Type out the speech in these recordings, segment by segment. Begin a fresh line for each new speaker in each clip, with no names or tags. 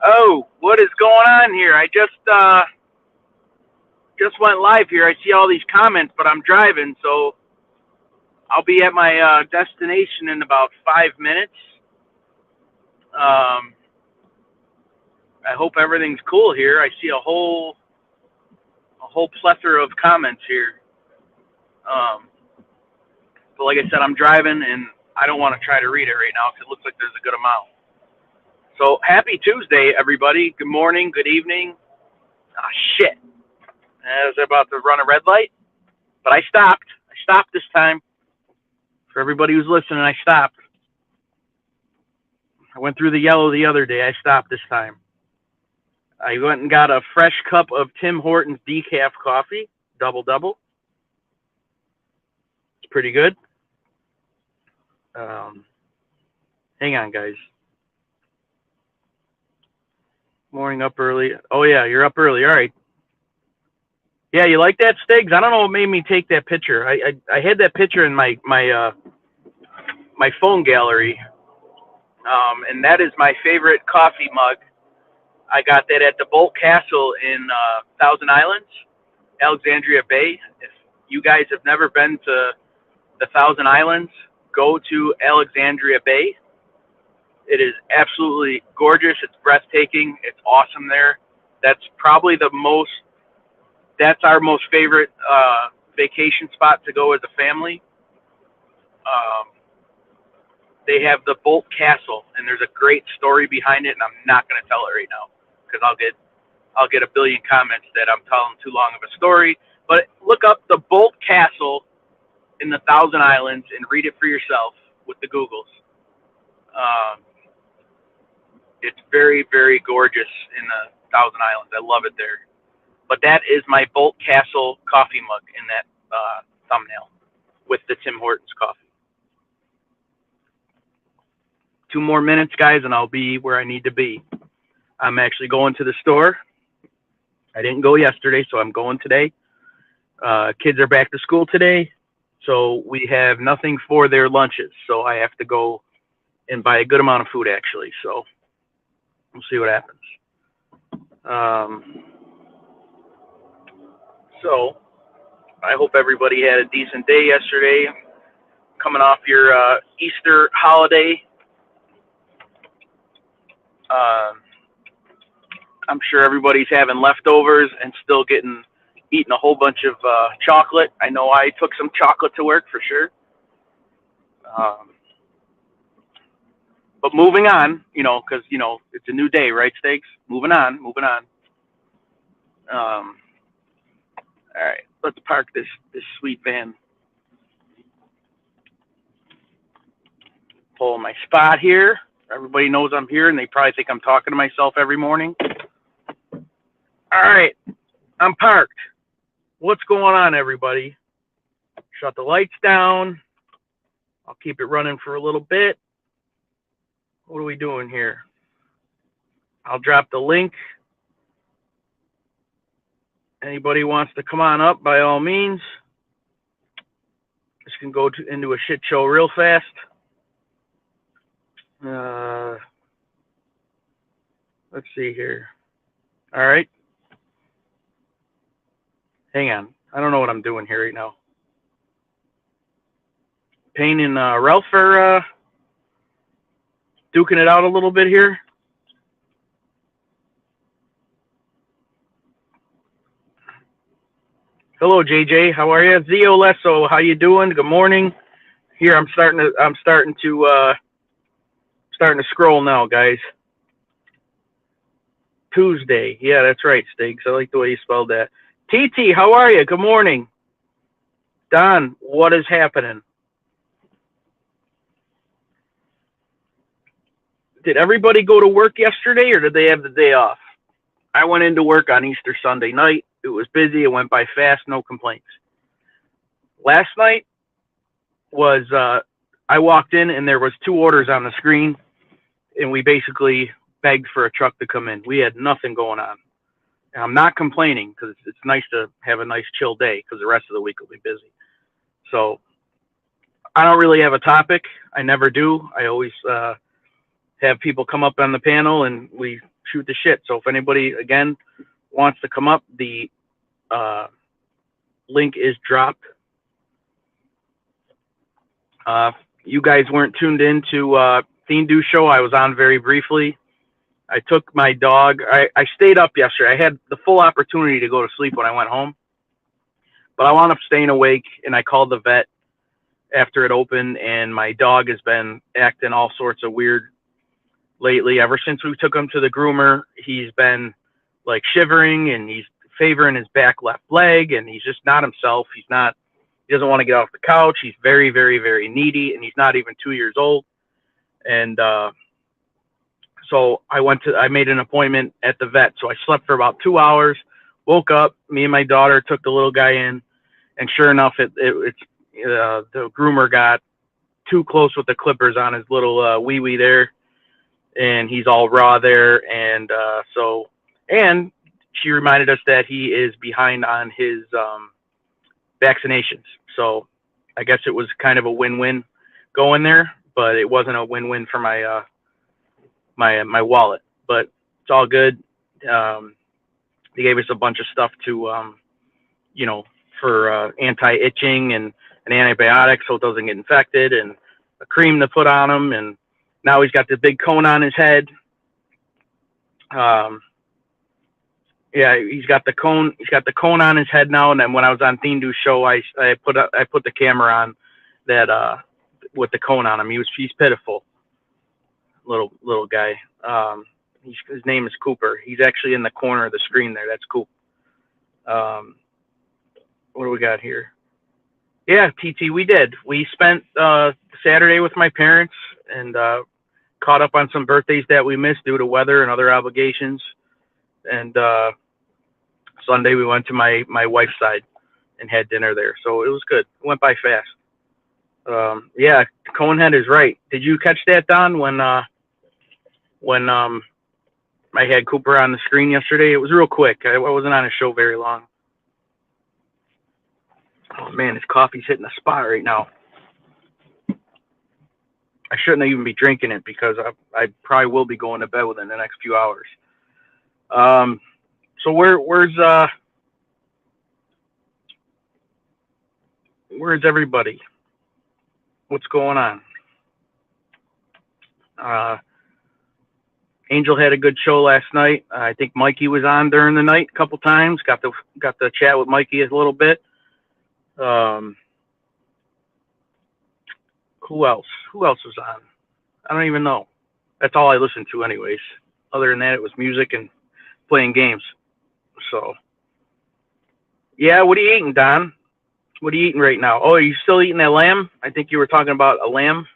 Oh, what is going on here? I just went live here. I see all these comments, but I'm driving, so I'll be at my destination in about 5 minutes. Um, I hope everything's cool here. I see a whole plethora of comments here. Um, but like I said, I'm driving, and I don't want to try to read it right now because it looks like there's a good amount. So happy Tuesday, everybody. Good morning, good evening. Ah, shit. I was about to run a red light, but I stopped. I stopped this time. For everybody who's listening, I stopped. I went through the yellow the other day. I stopped this time. I went and got a fresh cup of Tim Hortons decaf coffee, double. It's pretty good. Hang on, guys. Morning, up early. Oh, yeah, you're up early. All right. Yeah, you like that, Stiggs? I don't know what made me take that picture. I had that picture in my phone gallery, and that is my favorite coffee mug. I got that at the Bolt Castle in Thousand Islands, Alexandria Bay. If you guys have never been to the Thousand Islands, go to Alexandria Bay. It is absolutely gorgeous. It's breathtaking. It's awesome there. That's our most favorite vacation spot to go as a family. They have the Bolt Castle, and there's a great story behind it, and I'm not going to tell it right now because I'll get a billion comments that I'm telling too long of a story. But look up the Bolt Castle in the Thousand Islands and read it for yourself with the Googles. It's very, very gorgeous in the Thousand Islands. I love it there. But that is my Bolt Castle coffee mug in that thumbnail with the Tim Hortons coffee. 2 more minutes, guys, and I'll be where I need to be. I'm actually going to the store. I didn't go yesterday, so I'm going today. Kids are back to school today, so we have nothing for their lunches. So I have to go and buy a good amount of food, actually. So we'll see what happens. So I hope everybody had a decent day yesterday, coming off your Easter holiday. I'm sure everybody's having leftovers and still eating a whole bunch of chocolate. I know I took some chocolate to work for sure. But moving on, because, it's a new day, right, Steaks? Moving on. All right, let's park this sweet van. Pull my spot here. Everybody knows I'm here, and they probably think I'm talking to myself every morning. All right, I'm parked. What's going on, everybody? Shut the lights down. I'll keep it running for a little bit. What are we doing here? I'll drop the link. Anybody wants to come on up, by all means. This can go into a shit show real fast. Let's see here. All right. Hang on. I don't know what I'm doing here right now. Payne and Ralph are duking it out a little bit here. Hello, JJ. How are you? Zio Lesso, how you doing? Good morning. Here, I'm starting to scroll now, guys. Tuesday. Yeah, that's right, Stiggs. I like the way you spelled that. TT, how are you? Good morning. Don, what is happening? Did everybody go to work yesterday, or did they have the day off? I went into work on Easter Sunday night. It was busy. It went by fast. No complaints. Last night was, I walked in and there was 2 orders on the screen, and we basically begged for a truck to come in. We had nothing going on. And I'm not complaining because it's nice to have a nice chill day because the rest of the week will be busy. So I don't really have a topic. I never do. I always have people come up on the panel and we shoot the shit. So if anybody again wants to come up, the link is dropped. You guys weren't tuned in to Theme Do Show. I was on very briefly. I took my dog. I stayed up yesterday. I had the full opportunity to go to sleep when I went home, but I wound up staying awake, and I called the vet after it opened, and my dog has been acting all sorts of weird lately. Ever since we took him to the groomer, he's been like shivering, and he's favoring his back left leg, and he's just not himself. He doesn't want to get off the couch. He's very, very, very needy, and he's not even 2 years old. And so I made an appointment at the vet. So I slept for about 2 hours, woke up, me and my daughter took the little guy in, and sure enough, the groomer got too close with the clippers on his little wee-wee there, and he's all raw there. And and she reminded us that he is behind on his vaccinations. So I guess it was kind of a win-win going there, but it wasn't a win-win for my my wallet. But it's all good. They gave us a bunch of stuff to for anti-itching and an antibiotic so it doesn't get infected, and a cream to put on him. And now he's got the big cone on his head. Yeah, he's got the cone. He's got the cone on his head now. And then when I was on Theme Do Show, I put the camera on that with the cone on him. He's pitiful, little guy. His name is Cooper. He's actually in the corner of the screen there. That's Coop. What do we got here? Yeah, TT, we did. We spent Saturday with my parents and caught up on some birthdays that we missed due to weather and other obligations. And Sunday we went to my wife's side and had dinner there. So it was good. It went by fast. Yeah, Conehead is right. Did you catch that, Don, when I had Cooper on the screen yesterday? It was real quick. I wasn't on a show very long. Oh, man, this coffee's hitting the spot right now. I shouldn't even be drinking it because I probably will be going to bed within the next few hours. So where's everybody? What's going on? Angel had a good show last night. I think Mikey was on during the night a couple times. Got to chat with Mikey a little bit. Who else? Who else was on? I don't even know. That's all I listened to anyways. Other than that, it was music and playing games. So, yeah, what are you eating, Don? What are you eating right now? Oh, are you still eating that lamb? I think you were talking about a lamb.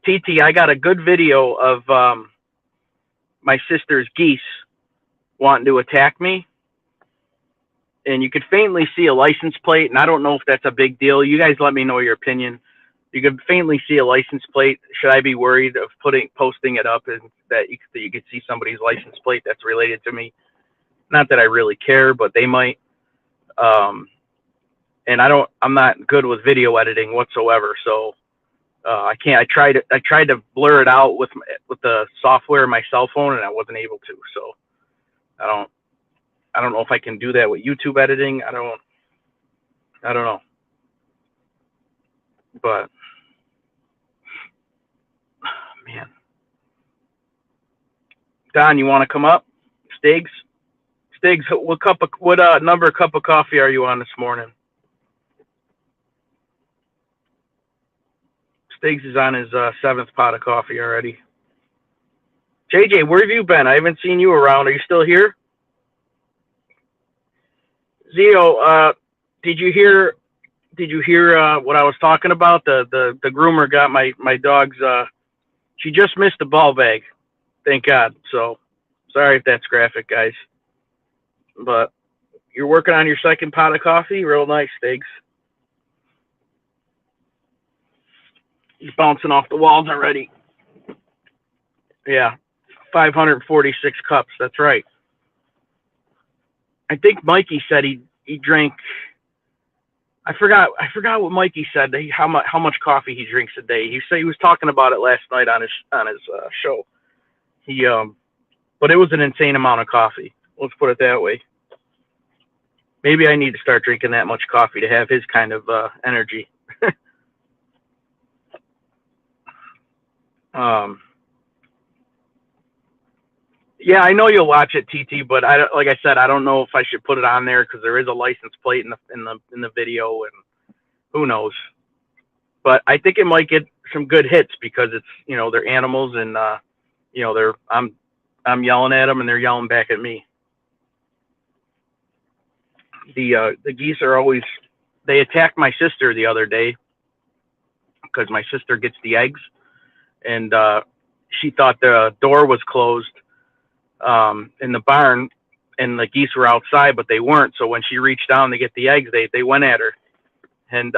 TT, I got a good video of my sister's geese wanting to attack me. And you could faintly see a license plate, and I don't know if that's a big deal. You guys let me know your opinion. You could faintly see a license plate. Should I be worried of posting it up and that you could see somebody's license plate that's related to me? Not that I really care, but they might. And I'm not good with video editing whatsoever, so I can't. I tried to blur it out with the software on my cell phone, and I wasn't able to. So I don't know if I can do that with YouTube editing. I don't know. But man, Don, you want to come up? Stiggs, what number cup of coffee are you on this morning? Stiggs is on his 7th pot of coffee already. JJ, where have you been? I haven't seen you around. Are you still here? Zio, did you hear what I was talking about? The groomer got my dog's. She just missed the ball bag, thank God. So sorry if that's graphic, guys. But you're working on your 2nd pot of coffee. Real nice, Stiggs. He's bouncing off the walls already. Yeah, 546 cups. That's right. I think Mikey said he drank I forgot what Mikey said. How much coffee he drinks a day. He said he was talking about it last night on his show. He but it was an insane amount of coffee. Let's put it that way. Maybe I need to start drinking that much coffee to have his kind of energy. Yeah, I know you'll watch it, TT, but like I said, I don't know if I should put it on there because there is a license plate in the video, and who knows. But I think it might get some good hits because it's they're animals, and I'm yelling at them and they're yelling back at me. The geese are always, they attacked my sister the other day because my sister gets the eggs, and she thought the door was closed in the barn, and the geese were outside, but they weren't. So when she reached down to get the eggs, they went at her, and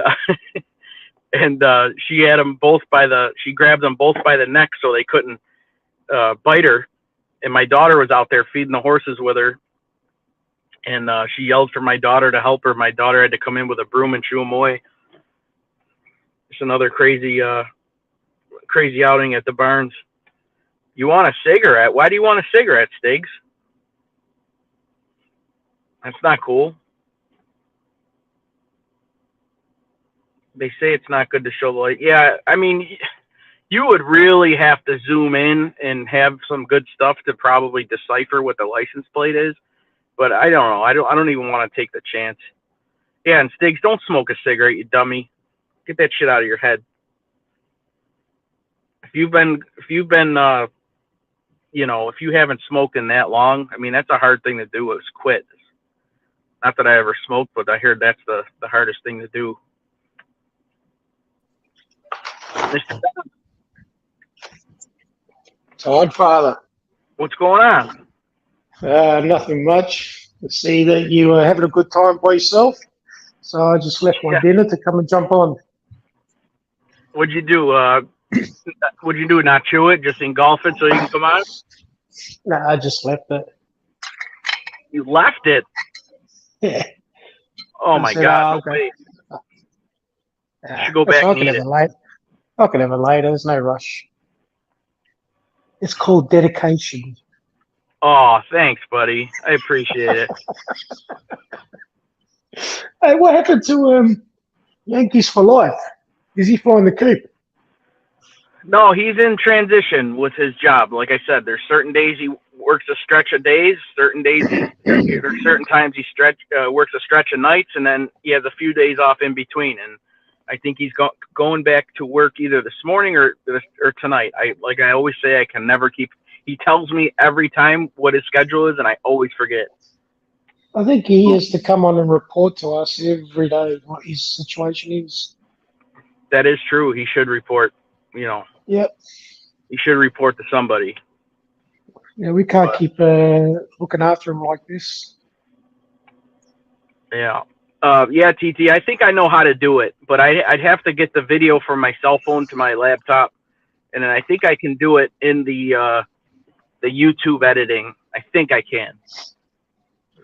and she had them both she grabbed them both by the neck so they couldn't bite her. And my daughter was out there feeding the horses with her, and she yelled for my daughter to help her. My daughter had to come in with a broom and shoo them away. It's another crazy outing at the barns. You want a cigarette? Why do you want a cigarette, Stiggs? That's not cool. They say it's not good to show the light. Yeah, I mean, you would really have to zoom in and have some good stuff to probably decipher what the license plate is. But I don't know. I don't even want to take the chance. Yeah, and Stiggs, don't smoke a cigarette, you dummy. Get that shit out of your head. If you've been if you haven't smoked in that long, I mean, that's a hard thing to do, is quit. Not that I ever smoked, but I heard that's the hardest thing to do.
Todd, Father.
What's going on?
Nothing much. I see that you were having a good time by yourself, so I just left my dinner to come and jump on.
What'd you do? What'd you do? Not chew it? Just engulf it so you can come on?
No, I just left it.
You left it?
Yeah.
Oh my God! No way. You should go back and eat it.
I can have it later. There's no rush. It's called dedication.
Oh, thanks, buddy. I appreciate it.
Hey, what happened to Yankees for life? Is he flying the coop?
No, he's in transition with his job. Like I said, there's certain days he works a stretch of days, certain days there's certain times he works a stretch of nights, and then he has a few days off in between. And I think he's going back to work either this morning or tonight. I always say, I can never keep. He tells me every time what his schedule is, and I always forget.
I think he has to come on and report to us every day what his situation is.
That is true. He should report.
Yep.
He should report to somebody.
Yeah, we can't keep looking after him like this.
Yeah. Yeah, TT, I think I know how to do it, but I'd have to get the video from my cell phone to my laptop, and then I think I can do it in the YouTube editing. I think I can.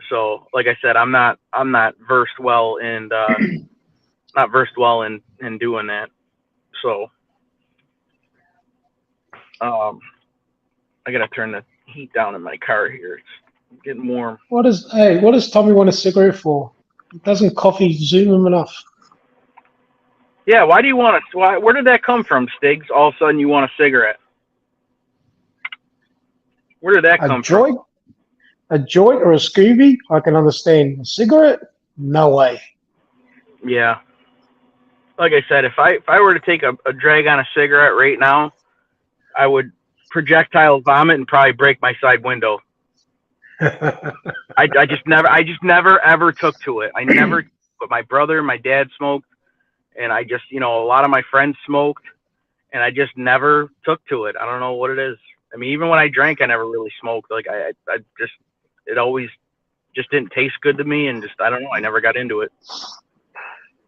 So, like I said, I'm not versed well in in doing that. So, I gotta turn the heat down in my car here. It's getting warm.
What does Tommy want a cigarette for? Doesn't coffee zoom him enough?
Yeah, why do you want it? Where did that come from, Stiggs? All of a sudden you want a cigarette. Where did that come from?
A joint or a Scooby, I can understand. A cigarette? No way.
Yeah. Like I said, if I were to take a drag on a cigarette right now, I would projectile vomit and probably break my side window. I just never ever took to it. I never, but my brother and my dad smoked, and I just, a lot of my friends smoked, and I just never took to it. I don't know what it is. I mean, even when I drank, I never really smoked. Like it always just didn't taste good to me, and I don't know. I never got into it.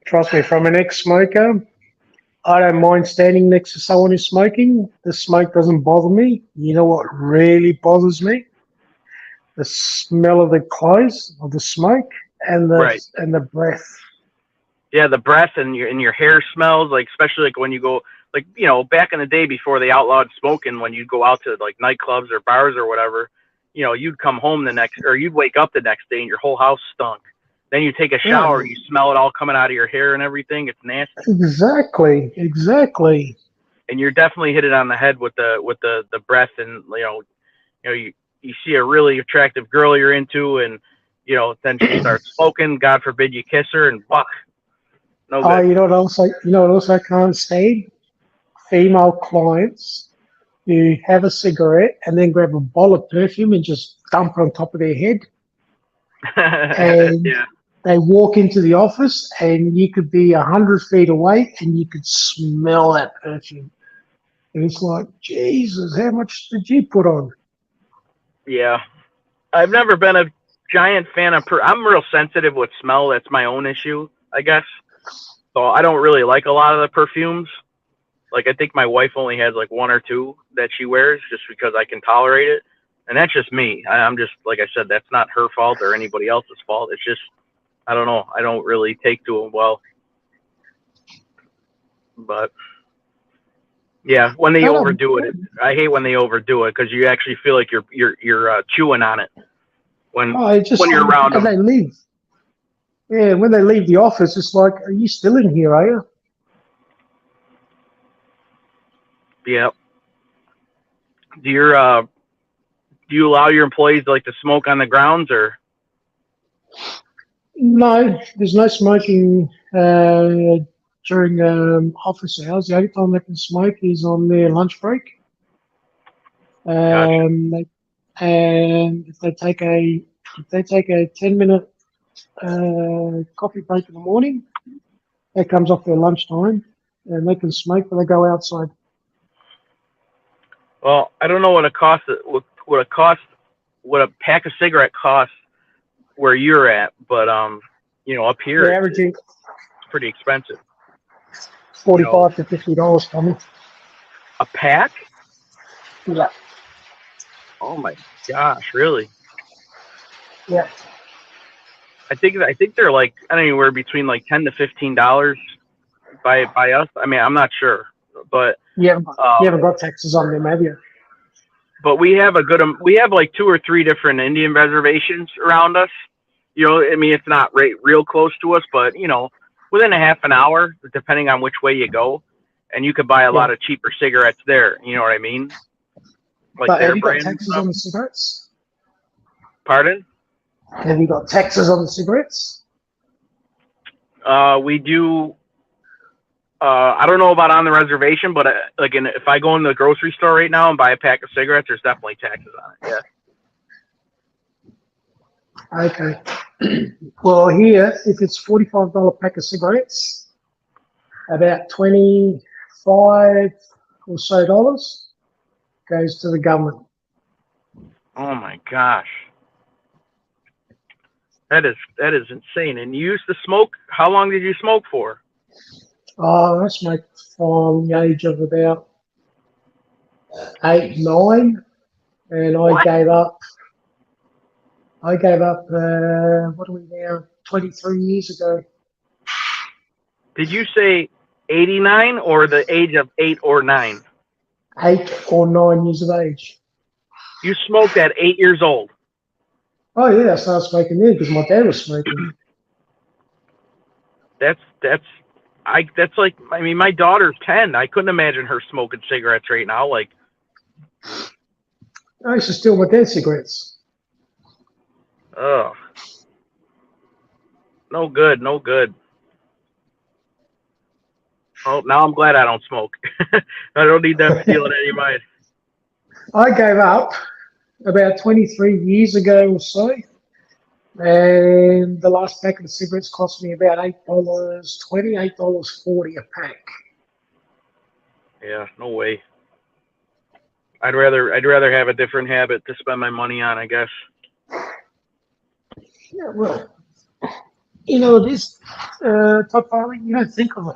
Trust me, from an ex-smoker, I don't mind standing next to someone who's smoking. The smoke doesn't bother me. You know what really bothers me? The smell of the clothes, of the smoke, and the breath.
Yeah, the breath and your hair smells like, especially like when you go, like, back in the day before they outlawed smoking, when you'd go out to like nightclubs or bars or whatever, you'd come home or you'd wake up the next day and your whole house stunk. Then you take a shower,
Yeah,
you smell it all coming out of your hair and everything. It's nasty.
exactly, exactly.
And you're definitely hit it on the head with the breath. And you see a really attractive girl you're into, and then she starts smoking. God forbid you kiss her, and fuck, no
Oh,
good.
you know what else I can't stand? Female clients who have a cigarette and then grab a bottle of perfume and just dump it on top of their head. And
Yeah.
they walk into the office and you could be 100 feet away and you could smell that perfume. And it's like, Jesus, how much did you put on?
Yeah. I've never been a giant fan of I'm real sensitive with smell. That's my own issue, I guess. So I don't really like a lot of the perfumes. Like, I think my wife only has like one or two that she wears just because I can tolerate it. And that's just me. I'm just, like I said, that's not her fault or anybody else's fault. It's just, I don't know. I don't really take to them well. But yeah, when they
I don't,
overdo it, I hate when they overdo it because you actually feel like you're chewing on it when
oh, it just,
when you're around
and
them.
they leave. Yeah, when they leave the office, it's like, are you still in here, are you?
Yeah. Do you do you allow your employees like to smoke on the grounds or?
No, there's no smoking during office hours. The only time they can smoke is on their lunch break.
Gotcha.
They, and if they take a 10-minute coffee break in the morning, that comes off their lunchtime, and they can smoke, but they go outside.
Well, I don't know what what a pack of cigarette costs where you're at, but up here
They're
it's
averaging
pretty expensive. You know,
$45 to $50 for me.
a pack?
Yeah,
Oh my gosh, really?
yeah.
I think they're like anywhere between like $10 to $15 by us. I mean, I'm not sure, but
You
um,
haven't got taxes on them, have you?
but we have we have like two or three different Indian reservations around us. I mean, it's not real close to us, but within a half an hour, depending on which way you go, and you could buy a
Yeah.
lot of cheaper cigarettes there. You know what I mean? Like
But
their
have you got
brand and
taxes
stuff.
on the cigarettes?
Pardon?
Have you got taxes on the cigarettes?
We do. I don't know about on the reservation, but if I go in the grocery store right now and buy a pack of cigarettes, there's definitely taxes on it. Yeah.
Okay. Well, here, if it's $45 pack of cigarettes, about 25 or so dollars goes to the government.
Oh my gosh. That is insane. And you used to smoke. How long did you smoke for?
I smoked from the age of about 8, 9, and
What?
I gave up, what are we now, 23 years ago.
Did you say 89 or the age of 8 or 9?
8 or 9 years of age.
You smoked at 8 years old.
Oh, yeah, I started smoking then because my dad was smoking.
That's like, I mean, my daughter's 10. I couldn't imagine her smoking cigarettes right now. Like,
I used to steal my dad's cigarettes.
oh, no good, no good. Oh, now I'm glad I don't smoke. I don't need them stealing any of mine.
I gave up about 23 years ago or so, and the last pack of cigarettes cost me about $8.20, $8.40 a pack.
Yeah, no way. I'd rather have a different habit to spend my money on, I guess.
Yeah, well, it is, Todd Farley, you don't think of it.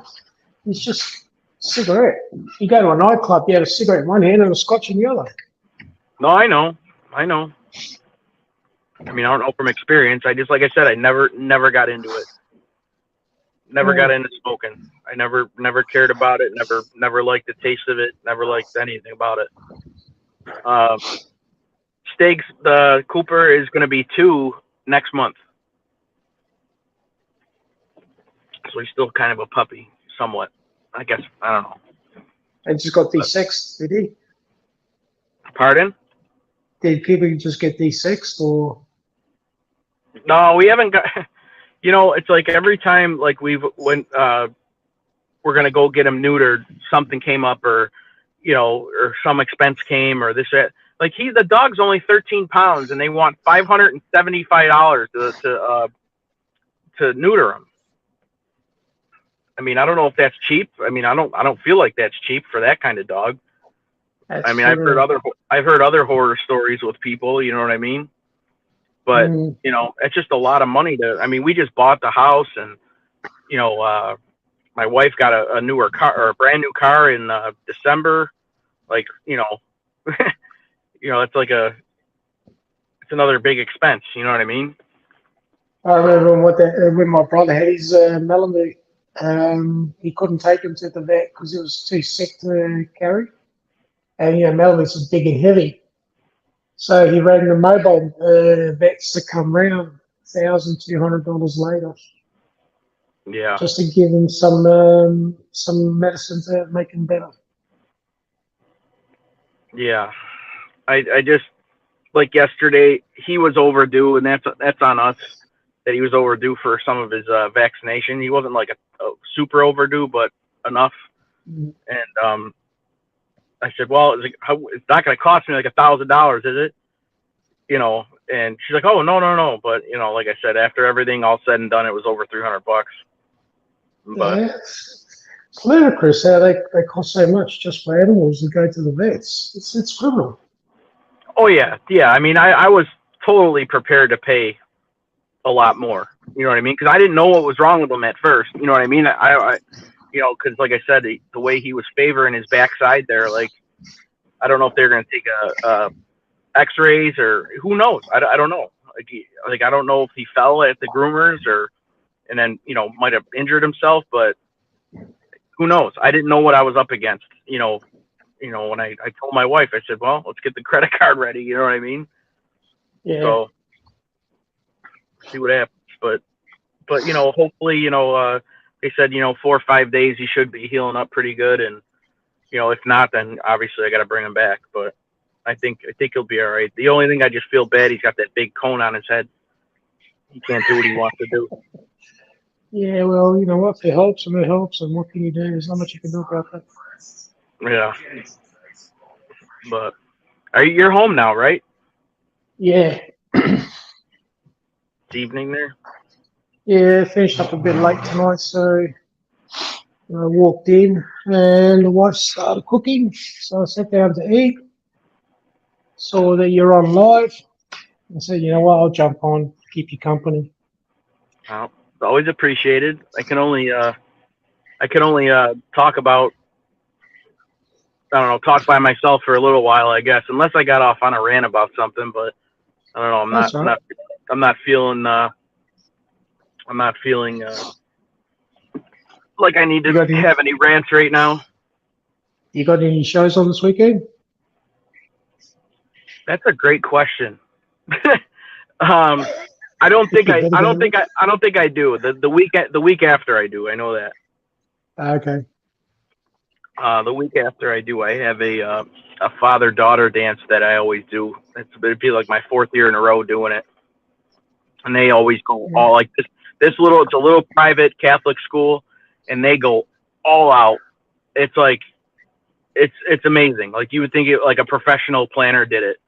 It's just cigarette. You go to a nightclub, you have a cigarette in one hand and a scotch in the other.
No, I know. I mean, I don't know from experience. I just, like I said, I never got into it. Never got into smoking. I never cared about it. Never liked the taste of it. Never liked anything about it. Steaks, the Cooper is going to be 2 next month. So he's still kind of a puppy, somewhat. I guess, I don't know.
And just got D6, did he?
Pardon?
Did people just get D6 or?
No, we haven't got, it's like every time, like when we're going to go get him neutered, something came up or some expense came or this, that. Like the dog's only 13 pounds and they want $575 to neuter him. I mean, I don't know if that's cheap. I mean, I don't feel like that's cheap for that kind of dog.
That's
I mean, I've heard other horror stories with people, you know what I mean? But, it's just a lot of money we just bought the house and, my wife got a newer car or a brand new car in December. Like, it's like it's another big expense. You know what I mean?
I remember when my brother had his Melanie, he couldn't take him to the vet because he was too sick to carry. And, Melanie's was big and heavy. So he rang the mobile vets to come round $1,200 later.
Yeah.
Just to give him some medicine to make him better.
Yeah. I just, like yesterday, he was overdue, and that's on us that he was overdue for some of his vaccination. He wasn't like a super overdue, but enough.
Mm-hmm.
And I said, well, it's not going to cost me like $1,000, is it? And she's like, oh, no. But, like I said, after everything all said and done, it was over $300. But
yeah, it's ludicrous how they cost so much just for animals to go to the vets. It's criminal.
Oh, yeah. Yeah. I mean, I was totally prepared to pay a lot more. You know what I mean? Because I didn't know what was wrong with him at first. You know what I mean? Because like I said, the way he was favoring his backside there, like, I don't know if they're going to take a X-rays or who knows. I don't know. Like I don't know if he fell at the groomers and then might have injured himself, but who knows? I didn't know what I was up against. When I told my wife, I said, well, let's get the credit card ready. You know what I mean?
Yeah.
So see what happens. But hopefully, they said, 4 or 5 days he should be healing up pretty good. And, if not, then obviously I got to bring him back. But I think he'll be all right. The only thing I just feel bad, he's got that big cone on his head. He can't do what he wants to do.
Yeah, well, you know what? If it helps, and it helps, and what can you do? There's not much you can do about that.
Yeah. But you're home now, right?
Yeah.
It's evening there?
Yeah, finished up a bit late tonight, so I walked in and the wife started cooking. So I sat down to eat. Saw that you're on live. I said, you know what, I'll jump on, keep you company.
Well, it's always appreciated. I can only talk about, I don't know, talk by myself for a little while, I guess, unless I got off on a rant about something. But I don't know. I'm not feeling like I need to have any rants right now.
You got any shows on this weekend?
That's a great question. I don't think I do. The week after I do. I know that.
Okay.
The week after I do, I have a father-daughter dance that I always do. It'd be like my 4th year in a row doing it, and they always go all like this. It's a little private Catholic school, and they go all out. It's like it's amazing. Like you would think like a professional planner did it.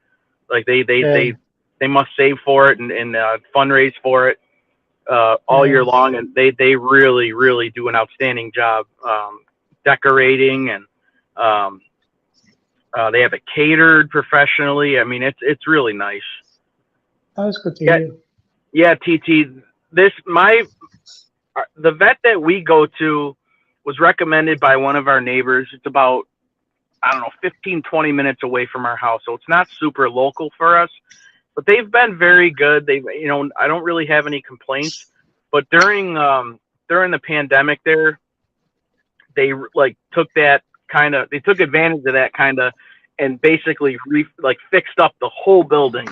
Like they must save for it and fundraise for it all year long, and they really, really do an outstanding job decorating, and they have it catered professionally. I mean, it's really nice.
That's good to hear.
Yeah, TT. The vet that we go to was recommended by one of our neighbors. It's about, I don't know, 15, 20 minutes away from our house. So it's not super local for us, but they've been very good. I don't really have any complaints, but during during the pandemic there, they like took that they took advantage of that kind of and basically like fixed up the whole building.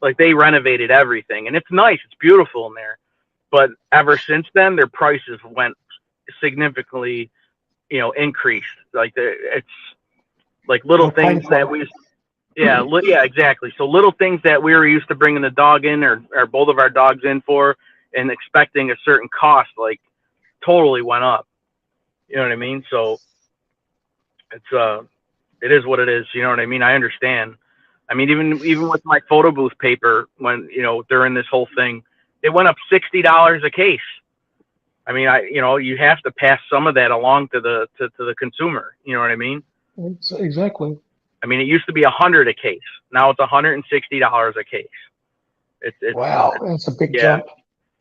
Like they renovated everything, and it's nice, it's beautiful in there. But ever since then, their prices went significantly, increased. Like it's like little
They're paying
things that
for it.
yeah, exactly. So little things that we were used to bringing the dog in or both of our dogs in for and expecting a certain cost, like totally went up. You know what I mean? So it's it is what it is. You know what I mean? I understand. I mean, even with my photo booth paper, when during this whole thing, it went up $60 a case. I mean, you have to pass some of that along to the consumer. You know what I mean?
Exactly.
I mean, it used to be 100 a case. Now it's $160 a case.
Wow, that's a big
Yeah,
jump.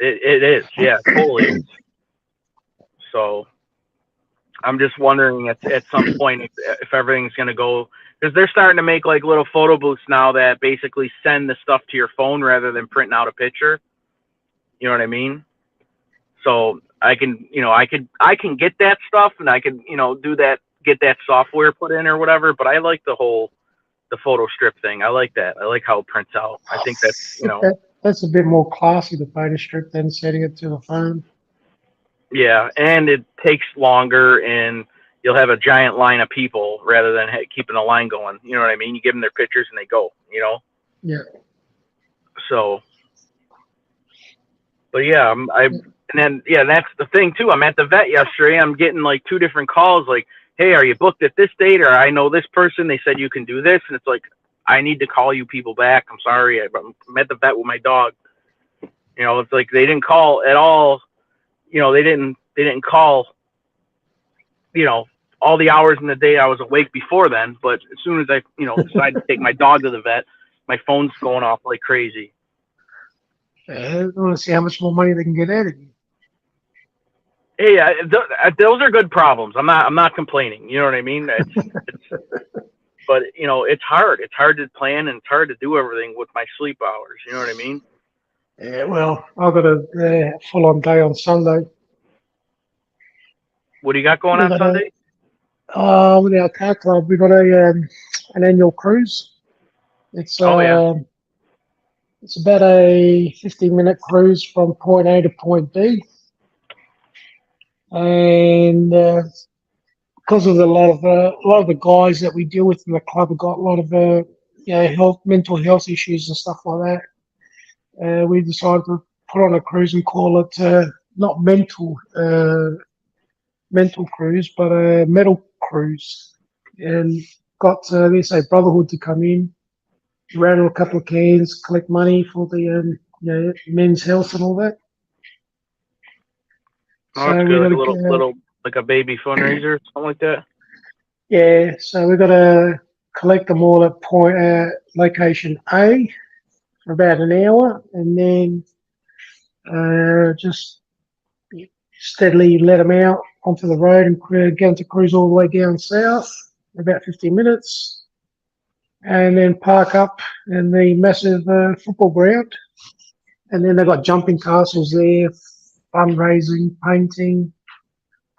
it is. Yeah, totally is. So I'm just wondering at some point if everything's going to go, because they're starting to make like little photo booths now that basically send the stuff to your phone rather than printing out a picture. You know what I mean? So I can, I can get that stuff and I can, do that, get that software put in or whatever. But I like the photo strip thing. I like that. I like how it prints out. I think that's,
That's a bit more classy, the photo strip, than setting it to the phone.
yeah, and it takes longer, and you'll have a giant line of people rather than keeping a line going. You know what I mean? You give them their pictures and they go.
Yeah.
So, but yeah, and then yeah, that's the thing too. I'm at the vet yesterday. I'm getting like 2 different calls, like, "Hey, are you booked at this date?" Or "I know this person. They said you can do this," and it's like, I need to call you people back. I'm sorry. I'm at the vet with my dog. It's like they didn't call at all. They didn't call, all the hours in the day I was awake before then. But as soon as I, decide to take my dog to the vet, my phone's going off like crazy.
I want to see how much more money they can get out of you.
Hey, those are good problems. I'm not complaining. You know what I mean? But it's hard. It's hard to plan and it's hard to do everything with my sleep hours. You know what I mean?
Yeah, well, I've got a full-on day on Sunday.
What do you got going
We
on
got
Sunday?
with our car club, we got an annual cruise. It's
Oh yeah.
it's about a 15-minute cruise from point A to point B, and because of a lot of the guys that we deal with in the club have got a lot of mental health issues and stuff like that. We decided to put on a cruise and call it not mental cruise, but a metal cruise, and got they say Brotherhood to come in, rattle a couple of cans, collect money for the men's health and all that.
Oh,
So
that's
we
good.
got
Like a
to
little like a baby fundraiser, something like that.
yeah, so we got to collect them all at location A for about an hour, and then just steadily let them out onto the road and get them to cruise all the way down south in about 15 minutes, and then park up in the massive football ground. And then they've got jumping castles there, fundraising, painting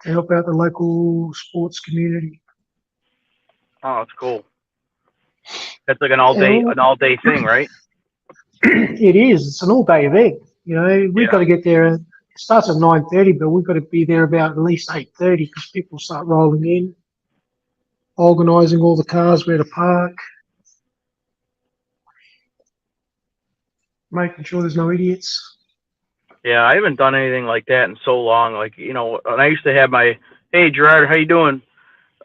to help out the local sports community.
Oh, that's cool. That's like an all day thing, right?
It is. It's an all-day event. We've got to get there. It starts at 9:30, but we've got to be there about at least 8:30 because people start rolling in, organising all the cars where to park, making sure there's no idiots.
Yeah, I haven't done anything like that in so long. Like, and I used to have hey Gerard, how you doing?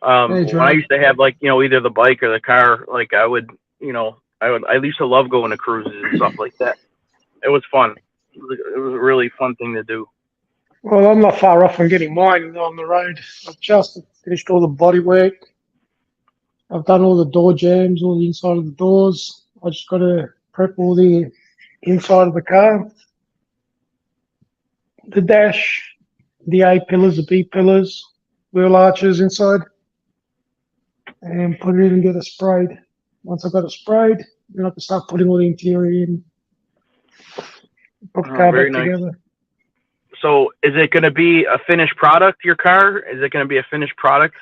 Hey,
When I
Gerard.
used to have like, either the bike or the car, like I used to love going to cruises and stuff like that. It was fun. It was a really fun thing to do.
Well, I'm not far off from getting mine on the road. I've just finished all the body work. I've done all the door jambs, all the inside of the doors. I just got to prep all the inside of the car, the dash, the A pillars, the B pillars, wheel arches inside, and put it in and get it sprayed. Once I've got it sprayed, then I can start putting all the interior in, put the
Oh,
car
very
back
nice.
together.
So is it going to be a finished product, your car? Is it going to be a finished product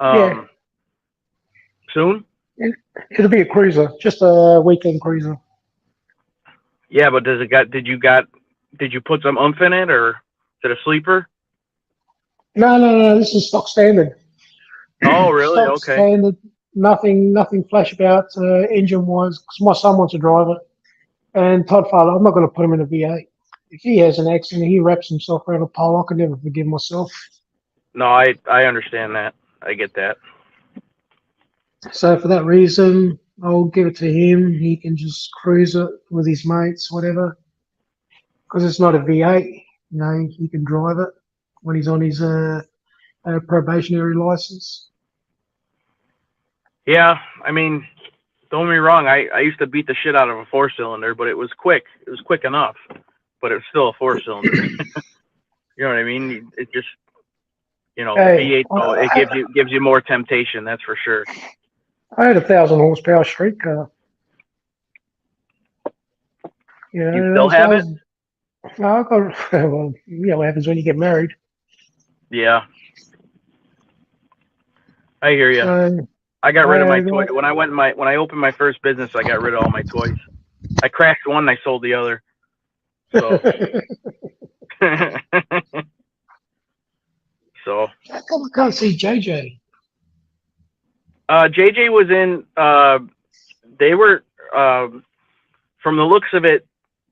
Yeah,
soon?
it'll be a cruiser, just a weekend cruiser.
Yeah, but did you put some oomph in it, or is it a sleeper?
No, no, no. This is stock standard.
Oh, really?
Stock
Okay.
standard. Nothing flash about engine wise. Because my son wants to drive it, and Todd Father, I'm not going to put him in a V8. If he has an accident, he wraps himself around a pole. I can never forgive myself.
No, I understand that. I get that.
So for that reason, I'll give it to him. He can just cruise it with his mates, whatever. Because it's not a V8. He can drive it when he's on his probationary license.
Yeah, I mean, don't get me wrong. I used to beat the shit out of a 4-cylinder, but it was quick. It was quick enough, but it was still a 4-cylinder. You know what I mean? It just, the
Hey,
V8, though, it gives you more temptation. That's for sure.
I had a 1,000 horsepower street car.
You still have it?
No, I got, well, what happens when you get married.
Yeah, I hear you.
So
I got rid of my
I
toy when I opened my first business. I got rid of all my toys. I crashed one, and I sold the other. So, so
how come I can't see JJ?
JJ was in. They were from the looks of it.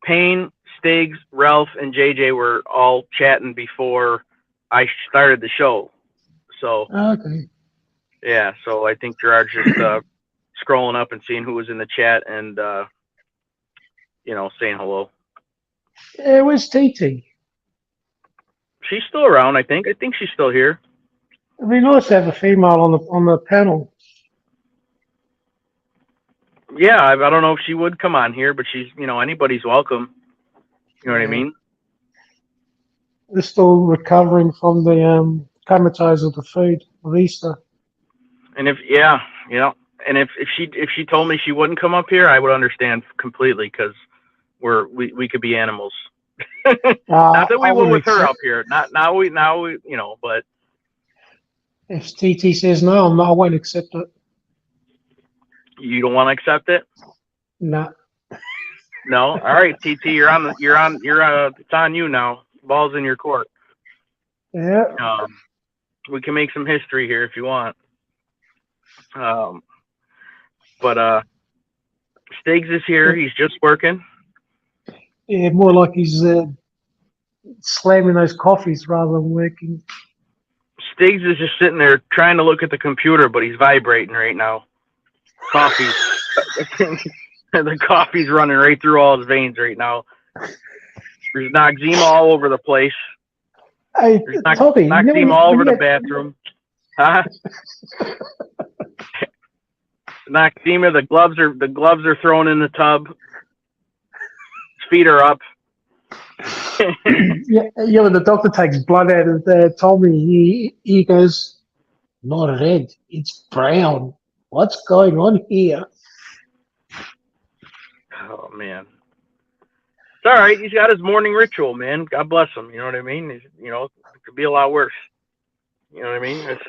Payne, Stiggs, Ralph, and JJ were all chatting before I started the show. So
Okay.
yeah, so I think Gerard's just scrolling up and seeing who was in the chat and saying hello.
Yeah, where's TT?
She's still around, I think. I think she's still here.
It'd be nice to have a female on the panel.
Yeah, I don't know if she would come on here, but she's, anybody's welcome. You know what I mean?
They're still recovering from the comatose of the food of Easter.
And if she told me she wouldn't come up here, I would understand completely because we could be animals. Not that we
I
will
wouldn't
with her
accept.
up here. Not now. We but
If TT says no, I won't accept it.
you don't want to accept it.
No.
No. All right, TT, it's on you now. Ball's in your court.
Yeah.
We can make some history here if you want. But Stiggs is here. He's just working.
Yeah, more like he's slamming those coffees rather than working.
Stiggs is just sitting there trying to look at the computer, but he's vibrating right now. Coffee. The coffee's running right through all his veins right now. There's Noxzema all over the place.
Hey,
There's
Toby,
Noxzema all over the bathroom. Huh? Noxzema, the gloves are thrown in the tub. His feet are up.
yeah, when the doctor takes blood out of Tommy, he goes, not red, it's brown. What's going on here?
Oh man. It's all right. He's got his morning ritual, man. God bless him. You know what I mean? It could be a lot worse. You know what I mean?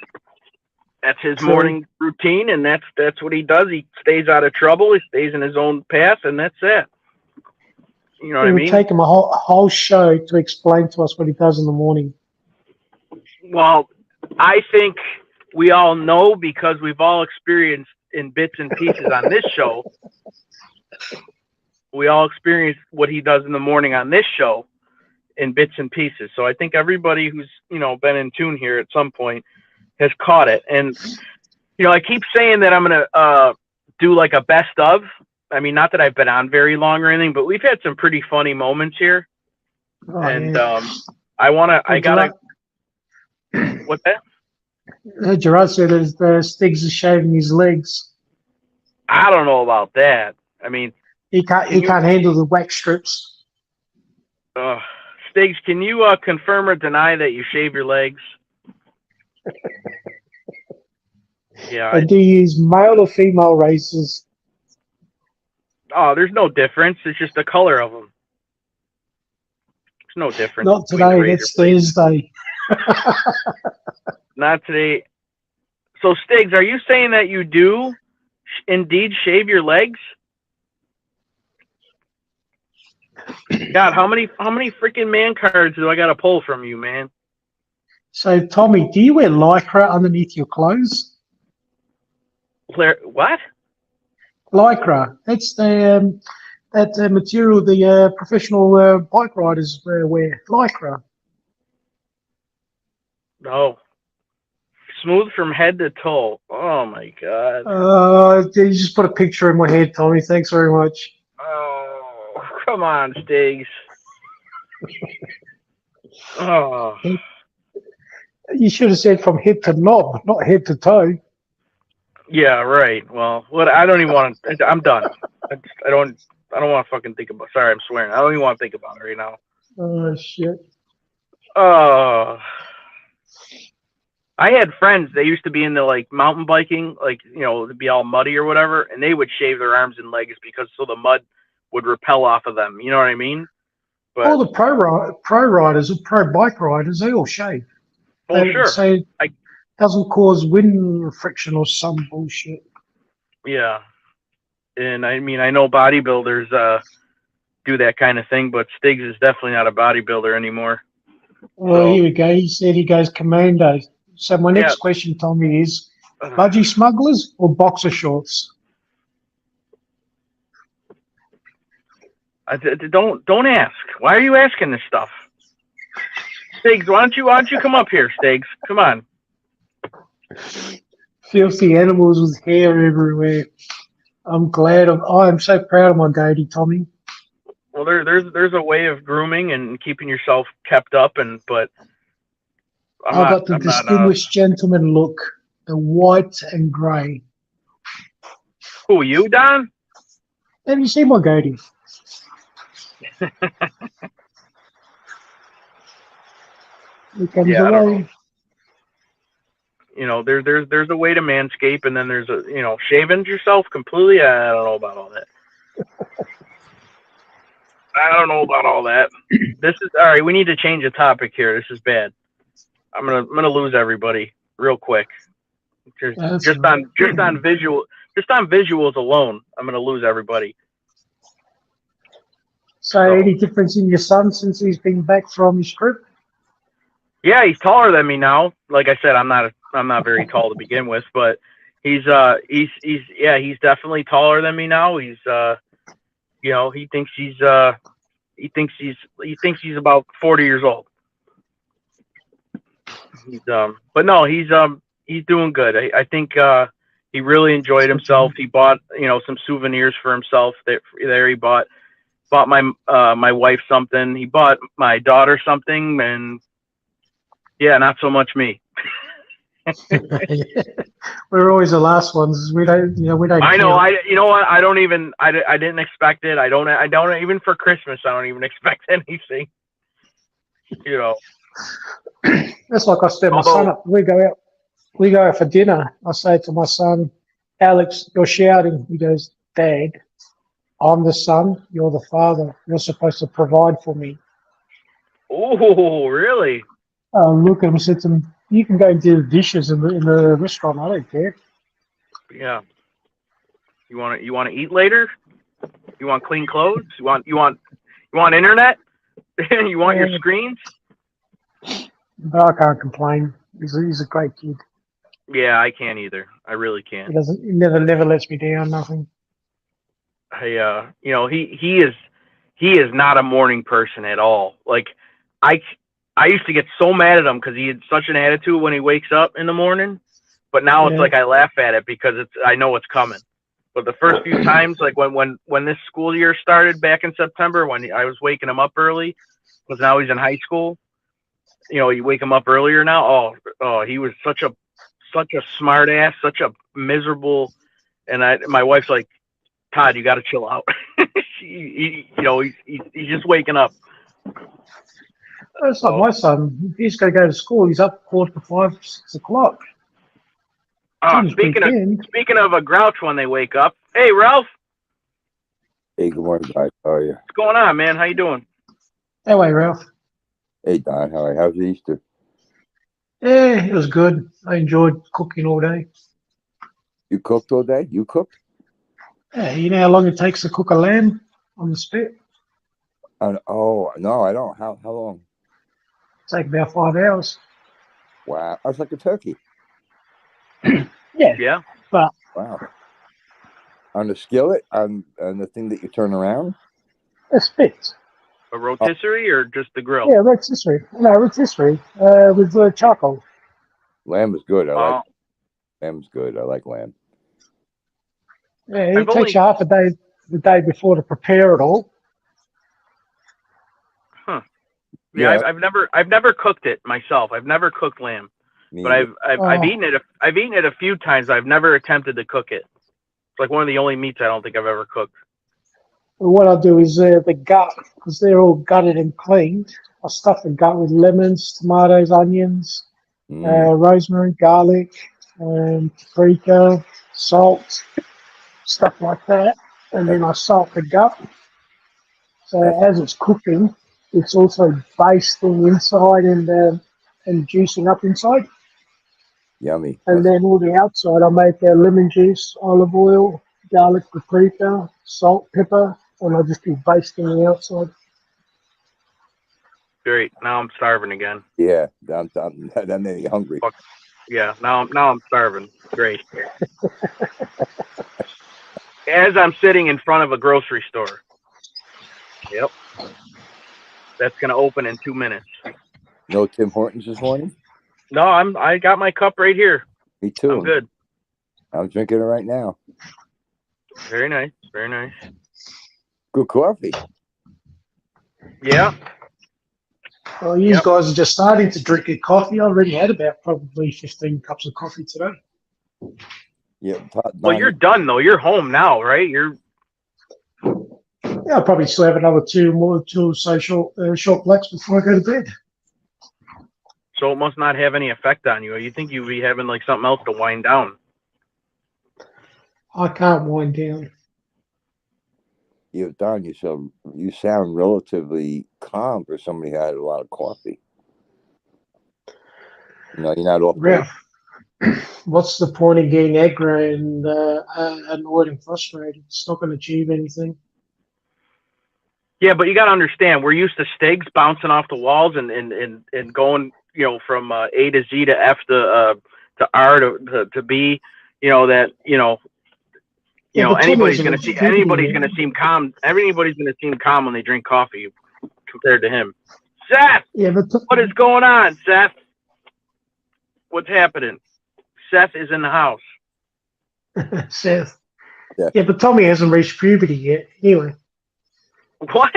That's his morning routine, and that's what he does. He stays out of trouble. He stays in his own path, and that's it. You know what I mean?
It would take him a whole show to explain to us what he does in the morning.
Well, I think we all know because we've all experienced in bits and pieces on this show. We all experience what he does in the morning on this show in bits and pieces. So I think everybody who's, been in tune here at some point has caught it. And, I keep saying that I'm going to do like a best of. I mean, not that I've been on very long or anything, but we've had some pretty funny moments here.
Oh,
and
yeah.
What's that?
Gerard said Stiggs is shaving his legs.
I don't know about that. I mean,
he can't handle the wax strips.
Stiggs, can you confirm or deny that you shave your legs? Yeah.
And do you use male or female razors?
Oh, there's no difference. It's just the color of them. There's no difference
Not
between the
today.
razor
That's
blades.
Thursday.
Not today. So, Stiggs, are you saying that you do indeed shave your legs? God, how many freaking man cards do I got to pull from you, man?
So, Tommy, do you wear lycra underneath your clothes?
What?
Lycra. That's the that material the professional bike riders wear. Lycra.
No. Smooth from head to toe. Oh my God.
You just put a picture in my head, Tommy. Thanks very much.
Oh, come on, Stiggs. Oh.
You should have said from head to knob, not head to toe.
Yeah, right. Well, what? I don't even want to. I'm done. I don't want to fucking think about. Sorry, I'm swearing. I don't even want to think about it right now.
Oh shit.
Oh. I had friends. They used to be into like mountain biking, like it'd be all muddy or whatever, and they would shave their arms and legs because so the mud would repel off of them. You know what I mean? But
All the pro riders or pro bike riders, they all shave.
well,
They
sure.
say it doesn't cause wind friction or some bullshit.
Yeah, and I mean I know bodybuilders do that kind of thing, but Stiggs is definitely not a bodybuilder anymore.
Well, here we go. He said he goes commando. So my next question, Tommy, is budgie smugglers or boxer shorts?
Don't ask. Why are you asking this stuff? Stiggs, why don't you come up here, Stiggs? Come on.
Filthy animals with hair everywhere. I'm so proud of my goatee, Tommy.
Well, there's a way of grooming and keeping yourself kept up, but
I've got the distinguished gentleman look, the white and grey.
Who, you, Don?
Have you seen my goatee? Here comes the way.
There's a way to manscape, and then there's shaving yourself completely. I don't know about all that. I don't know about all that. This is all right. We need to change the topic here. This is bad. I'm gonna lose everybody real quick. Just on visuals alone, I'm gonna lose everybody.
So, any difference in your son since he's been back from his trip?
Yeah, he's taller than me now. Like I said, I'm not very tall to begin with, but he's definitely taller than me now. He's he thinks he's about 40 years old. But no, he's doing good. I think he really enjoyed himself. He bought some souvenirs for himself. There he bought my wife something. He bought my daughter something, and yeah, not so much me.
We're always the last ones. We don't.
I know. You know what? I didn't expect it. I don't even for Christmas. I don't even expect anything.
That's like I step my son up. We go out for dinner. I say to my son, Alex, you're shouting. He goes, Dad, I'm the son. You're the father. You're supposed to provide for me.
Oh, really?
Look at him. Said to him, you can go and do the dishes in the restaurant. I don't care.
Yeah. You want to eat later? You want clean clothes? You want internet? You want your screens?
But I can't complain. He's a great kid.
Yeah, I can't either. I really can't.
He never lets me down. Nothing.
He is not a morning person at all. Like I used to get so mad at him because he had such an attitude when he wakes up in the morning. But now it's like I laugh at it because I know it's coming. But the first few times, like when this school year started back in September, when I was waking him up early, because now he's in high school. You wake him up earlier now. Oh, he was such a smart ass, such a miserable. And my wife's like, Todd, you got to chill out. He's just waking up.
It's like my son. He's got to go to school. He's up 4:45, 6 o'clock.
Speaking of a grouch when they wake up. Hey, Ralph.
Hey, good morning, guys. How are you?
What's going on, man? How you doing?
That way, Ralph.
Hey Don, how's Easter?
Yeah, it was good. I enjoyed cooking all day.
You cooked all day? You cooked?
Yeah, you know how long it takes to cook a lamb on the spit?
Oh no, I don't. How long?
Take about 5 hours.
Wow, I was like a turkey.
Yeah,
Yeah.
but
Wow, on the skillet, on the thing that you turn around.
a spit.
A
Oh,
rotisserie or just the grill?
Yeah, rotisserie. No, rotisserie with charcoal.
lamb is good. I like
Oh,
lamb's good. I like lamb.
Yeah,
I've
it takes
only,
you half a day, the day before to prepare it all.
huh. Yeah,
Yeah,
I've never cooked it myself. I've never cooked lamb,
me
but
either.
I've
Oh,
eaten it. I've eaten it a few times. I've never attempted to cook it. It's like one of the only meats I don't think I've ever cooked.
well, what I do is the gut, because they're all gutted and cleaned. I stuff the gut with lemons, tomatoes, onions,
Mm,
rosemary, garlic, paprika, salt, stuff like that. And
that's
then I salt the gut. So
that's
as it's cooking, it's also basting inside and juicing up inside.
yummy.
And
That's
then all the outside, I make lemon juice, olive oil, garlic, paprika, salt, pepper, and I just do basting the outside.
Great. Now I'm starving again.
yeah. That made me hungry.
Fuck. Yeah. Now I'm starving. Great. As I'm sitting in front of a grocery store. Yep. That's gonna open in 2 minutes.
No Tim Hortons this morning.
No, I got my cup right here.
Me too.
I'm good.
I'm drinking it right now.
Very nice. Very nice.
Good coffee.
Yeah.
Well, you
Yep.
guys are just starting to drink your coffee. I already had about probably 15 cups of coffee today.
Yeah,
Well, you're done though. You're home now, right? You're
Yeah, I'll probably still have another two or so short blacks before I go to bed.
so it must not have any effect on you. You think you'd be having like something else to wind down.
I can't wind down.
Don, you sound relatively calm for somebody who had a lot of coffee. You're not off the.
Ralph, what's the point of getting aggro and annoyed and frustrated? It's not going to achieve anything.
Yeah, but you got to understand, we're used to Stigs bouncing off the walls and going, from A to Z to F to R to B. That
Yeah, but Tommy
anybody's
hasn't
gonna
reached
see
puberty
anybody's
yet.
gonna seem calm. Everybody's gonna seem calm when they drink coffee compared to him. Seth,
Yeah, but
what is going on, Seth? What's happening? Seth is in the house.
Seth.
Yeah.
Yeah, but Tommy hasn't reached puberty yet. Anyway.
What?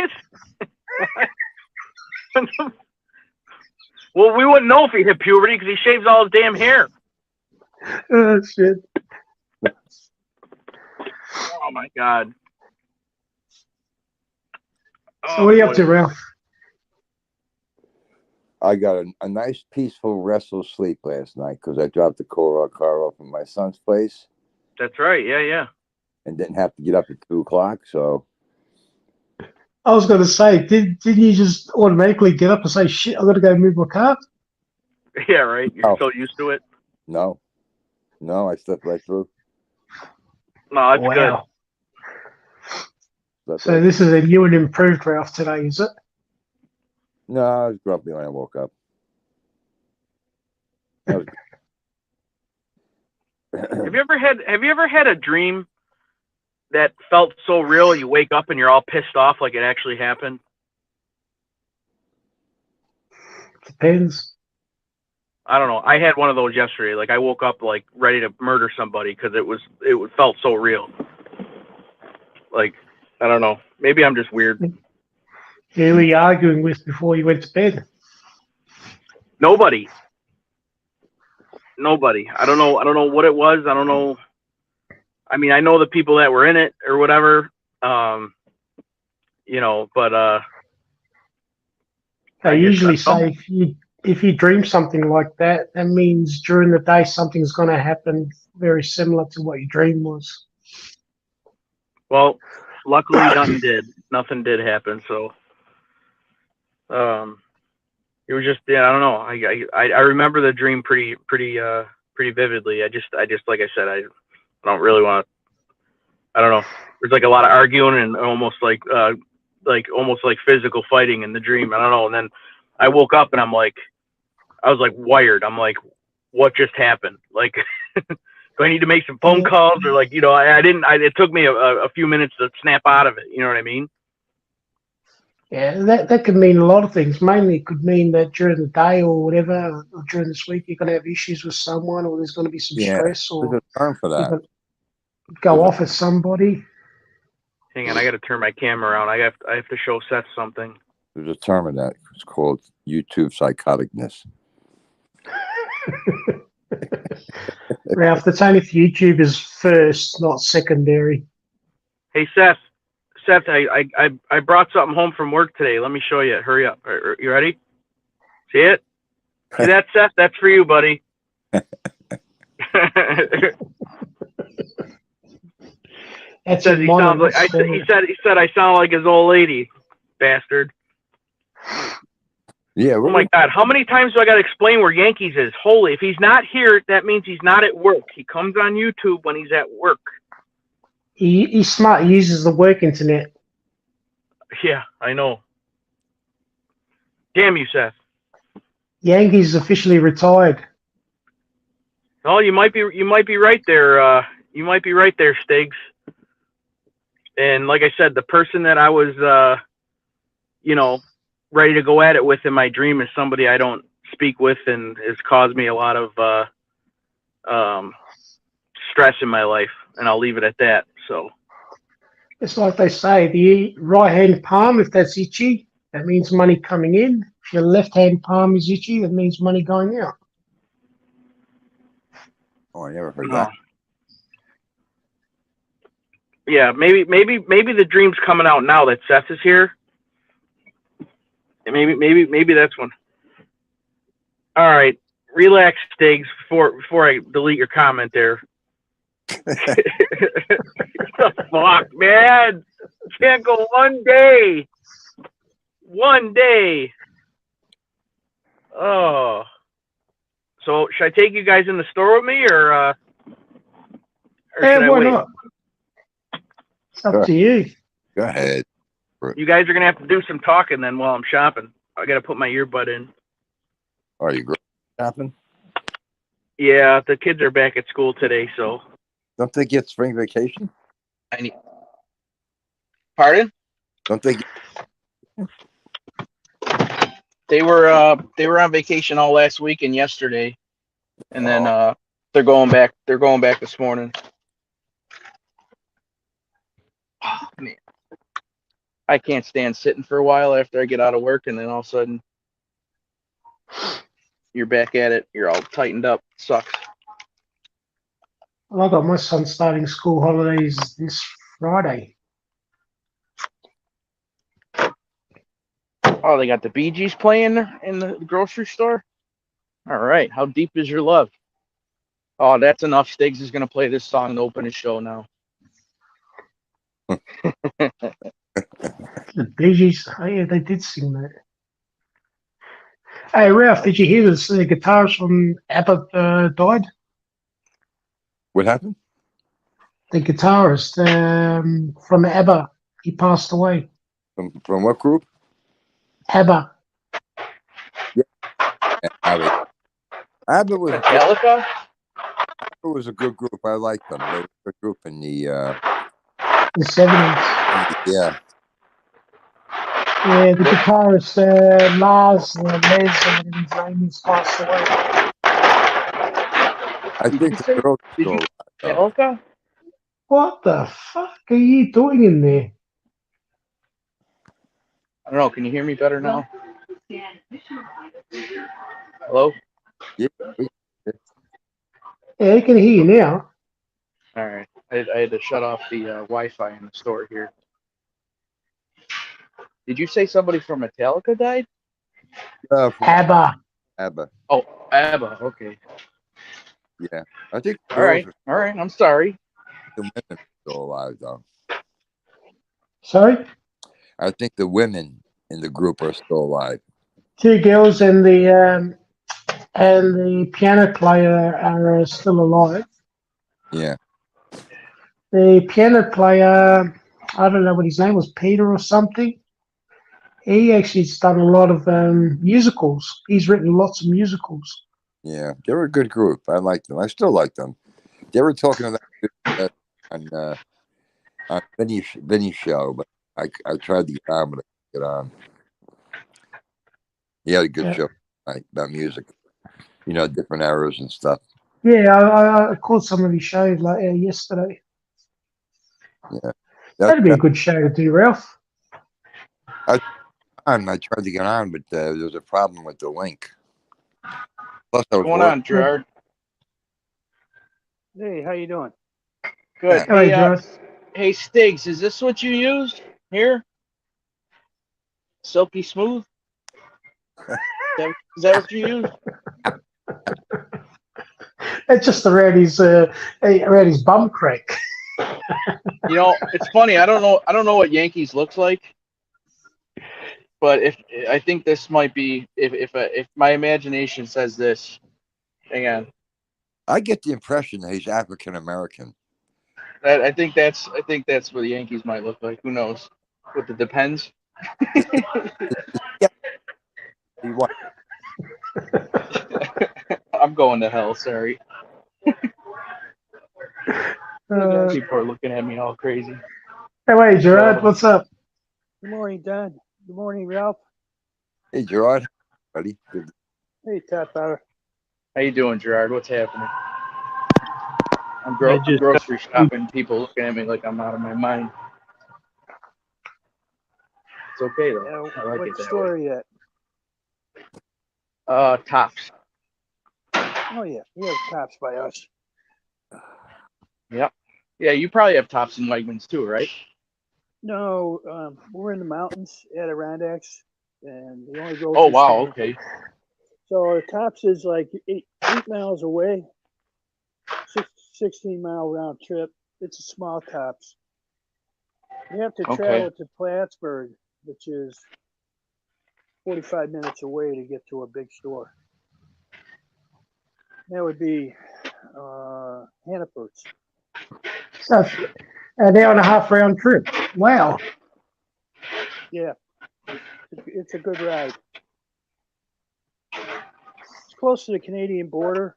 Well, we wouldn't know if he hit puberty because he shaves all his damn hair.
Oh, shit.
Oh my god.
So what are you up to, Ralph?
I got a nice, peaceful, restful sleep last night because I dropped the car off at my son's place
That's right. Yeah.
and didn't have to get up at 2 o'clock. So
I was going to say, didn't you just automatically get up and say, shit, I've got to go move my car?
Yeah, right. You're so used to it.
no, I slept right through.
No, that's good.
So this is a new and improved Ralph today, is it?
No, I was grumpy when I woke up.
Have you ever had a dream that felt so real you wake up and you're all pissed off like it actually happened?
Depends.
I don't know. I had one of those yesterday. Like I woke up like ready to murder somebody because it felt so real. Like I don't know. Maybe I'm just weird.
Who were you arguing with before you went to bed?
Nobody. I don't know what it was. I don't know. I mean, I know the people that were in it or whatever. But
They usually say if you dream something like that, that means during the day something's going to happen very similar to what your dream was.
Well, luckily nothing did. Nothing did happen. So, It was just, yeah, I don't know. I remember the dream pretty vividly. I just like I said, I don't really want to. I don't know. There's like a lot of arguing and almost like physical fighting in the dream. I don't know. And then I woke up and I was like wired. I'm like, what just happened? Like, do I need to make some phone calls or like, I didn't. It took me a few minutes to snap out of it. You know what I mean?
Yeah, that could mean a lot of things. Mainly, it could mean that during the day or whatever, or during this week, you're going to have issues with someone, or there's going to be some stress,
There's
or
a term for
you're
that.
going to go off at somebody.
Hang on, I got to turn my camera around. I have to show Seth something.
There's a term of that. It's called YouTube psychoticness.
Ralph, that's only if YouTube is first, not secondary.
Hey, Seth, I brought something home from work today. Let me show you. Hurry up. You ready? See it? See that, Seth? That's for you, buddy.
That's
says he sounds like he said I sound like his old lady, bastard.
Yeah.
Oh my God! How many times do I got to explain where Yankees is? Holy! If he's not here, that means he's not at work. He comes on YouTube when he's at work.
He's smart. He uses the work internet.
Yeah, I know. Damn you, Seth.
Yankees officially retired.
Oh, you might be right there. You might be right there, Stiggs. And like I said, the person that I was, ready to go at it with in my dream is somebody I don't speak with and has caused me a lot of stress in my life. And I'll leave it at that. So
It's like they say, the right-hand palm, if that's itchy, that means money coming in. If your left-hand palm is itchy, that means money going out.
Oh, I never heard that.
Yeah, maybe the dream's coming out now that Seth is here. Maybe that's one. All right, relax, Stiggs, before I delete your comment there. What the fuck, man? Can't go one day. One day. Oh. So should I take you guys in the store with me, or should I
why
wait?
not? It's up to you.
Go ahead.
You guys are gonna have to do some talking then while I'm shopping. I gotta put my earbud in.
Are you shopping?
Yeah, the kids are back at school today, so.
Don't they get spring vacation?
Pardon?
Don't they?
They were on vacation all last week and yesterday, and then they're going back. They're going back this morning. Oh, man, I can't stand sitting for a while after I get out of work, and then all of a sudden you're back at it. You're all tightened up. It sucks.
Well, I got my son starting school holidays this Friday.
Oh, they got the Bee Gees playing in the grocery store? All right. How deep is your love? Oh, that's enough. Stiggs is going to play this song to open his show now.
The Bee Gees, oh yeah, they did sing that. Hey, Ralph, did you hear this? The guitarist from ABBA died?
What happened?
The guitarist from ABBA, he passed away.
From what group?
ABBA.
Yeah. ABBA was
Metallica?
it was a good group. I liked them. They were a good group in the
70s.
yeah.
Yeah, the guitarist Lars, Les, his name is passed away.
I think the girls
Did you?
still
Metallica?
What the fuck are you doing in there?
I don't know. Can you hear me better now? Hello?
Yeah.
Yeah, I can hear you now.
All right. I had to shut off the Wi-Fi in the store here. Did you say somebody from Metallica died?
From
ABBA.
ABBA.
Oh, ABBA. Okay.
Yeah. I think the
All right. All right. I'm sorry.
the women are still alive, though.
Sorry?
I think the women in the group are still alive.
two girls and the piano player are still alive.
Yeah.
The piano player, I don't know what his name was, Peter or something. He actually's done a lot of musicals. He's written lots of musicals.
Yeah. They were a good group. I liked them. I still like them. They were talking about that on Vinny's show, but I tried to get on, but I couldn't get on. He had a good
Yeah,
show about music, different eras and stuff.
yeah. I caught some of his shows like yesterday.
Yeah.
That'd be a
That
good show to do, Ralph.
I tried to get on, but there was a problem with the link. Plus, I
What's
was
going
working.
on, Gerard?
Hey, how you doing?
Good.
Hello,
Hey,
Gerard.
hey, Stiggs, is this what you used here? Silky smooth? Is that what you used?
It's just around his bum crack.
You know, it's funny. I don't know what Yankees looks like, but if I think this might be if my imagination says this, hang on.
I get the impression that he's African American.
I think that's what the Yankees might look like. Who knows? With the depends.
Yeah. He was.
I'm going to hell. Sorry. People are looking at me all crazy.
Hey, Gerard, what's up?
Good morning, Don. Good morning, Ralph.
Hey, Gerard, buddy. Good.
Hey, Top Power.
How you doing, Gerard? What's happening? I'm
just-
grocery shopping. People looking at me like I'm out of my mind. It's okay though. I like
What
it that
store are you at?
way. Tops.
Oh, yeah. We have Tops by us.
Yep. Yeah, you probably have Tops and Wegmans too, right?
No, we're in the mountains, Adirondacks, and the only grocery
Oh wow.
store.
Okay.
So our Tops is like 8 miles away, 16-mile round trip. It's a small Tops. You have to
Okay.
travel to Plattsburgh, which is 45 minutes away to get to a big store. That would be Hannaford's.
So, an hour and a half round trip. Wow.
Yeah, it's a good ride. It's close to the Canadian border,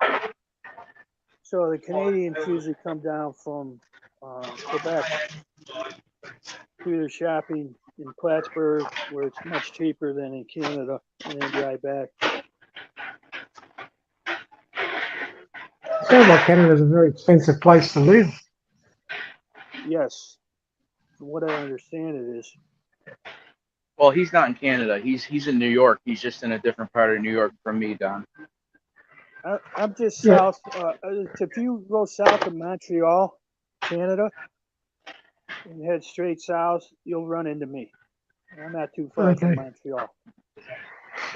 so the Canadians usually come down from Quebec do their shopping in Plattsburgh, where it's much cheaper than in Canada, and then drive back.
Sounds like Canada's a very expensive place to live.
Yes, from what I understand, it is.
Well, he's not in Canada. He's in New York. He's just in a different part of New York from me, Don.
I'm just
Yeah.
south. If you go south of Montreal, Canada, and head straight south, you'll run into me. I'm not too far
Okay.
from Montreal.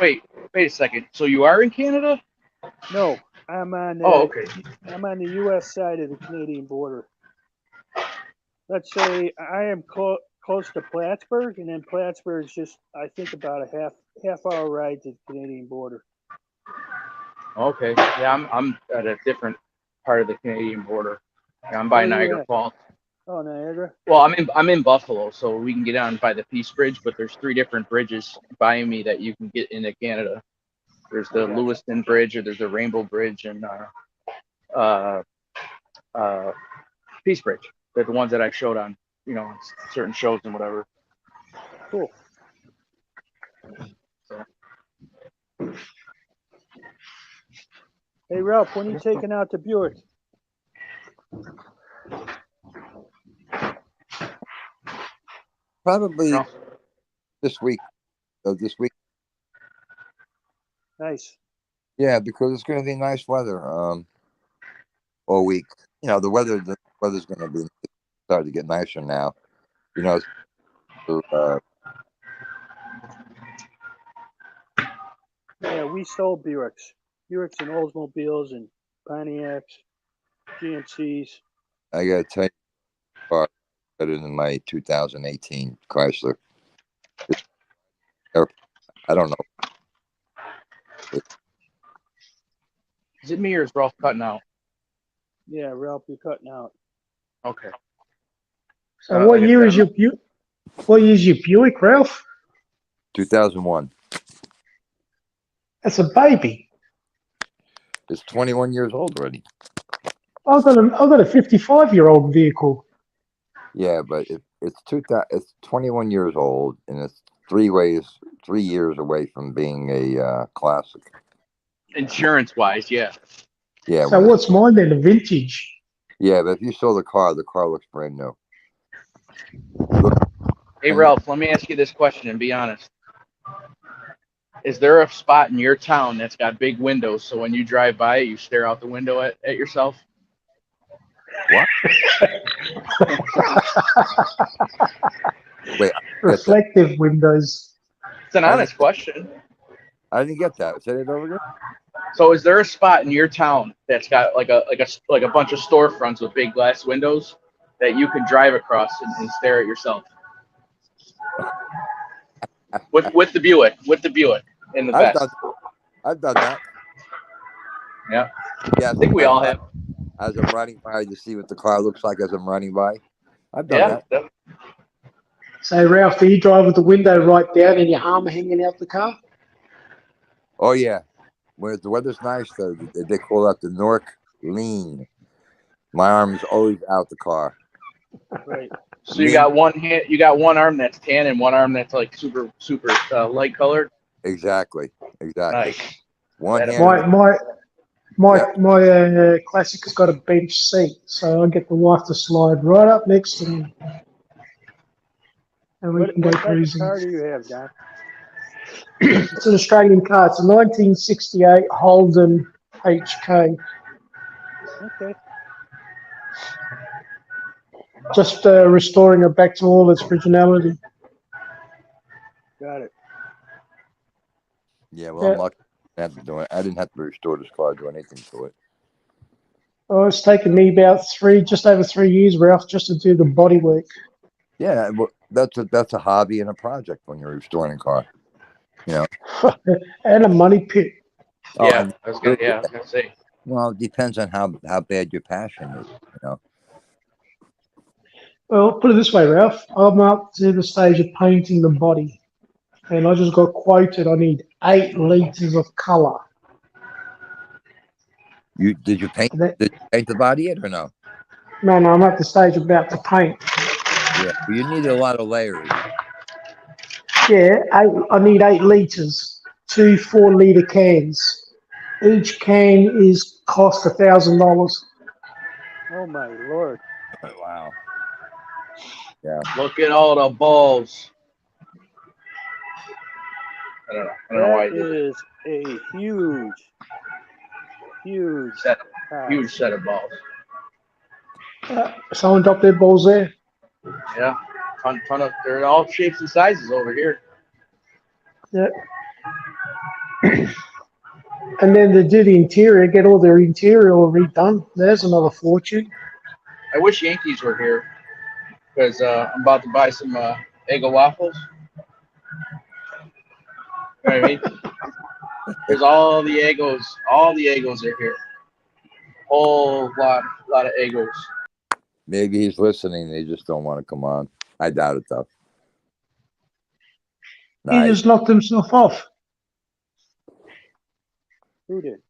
Wait a second. So you are in Canada?
No, I'm on.
Oh, okay.
I'm on the U.S. side of the Canadian border. Let's say I am close to Plattsburgh, and then Plattsburgh's just, I think, about a half-hour ride to the Canadian border.
Okay. Yeah, I'm at a different part of the Canadian border. Yeah, I'm by
Where you
Niagara
at?
Falls.
Oh, Niagara.
Well, I'm in Buffalo, so we can get on by the Peace Bridge, but there's 3 different bridges by me that you can get into Canada. There's the
Okay.
Lewiston Bridge, or there's the Rainbow Bridge, and Peace Bridge. They're the ones that I showed on, certain shows and whatever.
Cool.
So
Hey, Ralph, when are you taking out the Buick?
Probably
no.
this week. This week.
Nice.
Yeah, because it's going to be nice weather all week. The weather's going to be starting to get nicer now.
Yeah, we sold Buicks and Oldsmobiles and Pontiacs, GMCs.
I got to tell you, car better than my 2018 Chrysler. I don't know.
Is it me or is Ralph cutting out?
Yeah, Ralph, you're cutting out.
Okay.
So
Like
what
I
year
said,
is your what year is your Buick, Ralph?
2001.
That's a baby.
It's 21 years old already.
I've got a 55-year-old vehicle.
Yeah, but it's 21 years old, and it's 3 years away from being a classic.
insurance wise, yeah.
Yeah.
So what's mine then? A vintage.
Yeah, but if you saw the car looks brand new. You look.
Hey, Ralph, let me ask you this question and be honest. Is there a spot in your town that's got big windows so when you drive by it, you stare out the window at yourself?
What? Wait,
Reflective windows.
It's an honest question.
I didn't get that. Say it over again.
So is there a spot in your town that's got like a bunch of storefronts with big glass windows that you can drive across and stare at yourself? With the Buick in the
I've
vest.
done that.
Yeah.
Yeah,
I think we all have.
As I'm riding by to see what the car looks like as I'm riding by. I've done that.
So Ralph, do you drive with the window right down and your arm hanging out the car?
Oh yeah. When the weather's nice, they call that the Nork lean. My arm is always out the car.
Right.
So you got one hand, you got one arm that's tan and one arm that's like super light colored.
Exactly.
Nice.
One hand.
My classic has got a bench seat, so I get the wife to slide right up next to me, and we
What
can go
type of
cruising.
car do you have, John?
It's an Australian car. It's a 1968 Holden HK.
Okay.
Just restoring it back to all its originality.
Got it.
Yeah, well, I'm lucky. I didn't have to restore this car or do anything to it.
Oh, it's taken me about just over 3 years, Ralph, just to do the bodywork.
Yeah, well, that's a hobby and a project when you're restoring a car. You know.
And a money pit.
Yeah, I was gonna say.
Well, it depends on how bad your passion is. You know.
Well, put it this way, Ralph. I'm up to the stage of painting the body, and I just got quoted. I need 8 litres of colour.
Did you paint the body yet or no?
No, I'm at the stage about to paint.
Yeah, but you need a lot of layers.
Yeah, I need 8 litres, 2 4-litre cans. Each can cost $1,000.
Oh my lord.
Wow. Yeah.
Look at all the balls. I don't know why
That is a huge
set of balls.
Someone dropped their balls there.
Yeah, ton of. They're all shapes and sizes over here.
Yeah. And then to do the interior, get all their interior redone. There's another fortune.
I wish Yankees were here because I'm about to buy some Eggo waffles. You know what I mean? There's all the Eggos. All the Eggos are here. Whole lot of Eggos.
Maybe he's listening. They just don't want to come on. I doubt it though.
He just knocked himself off.
Who did?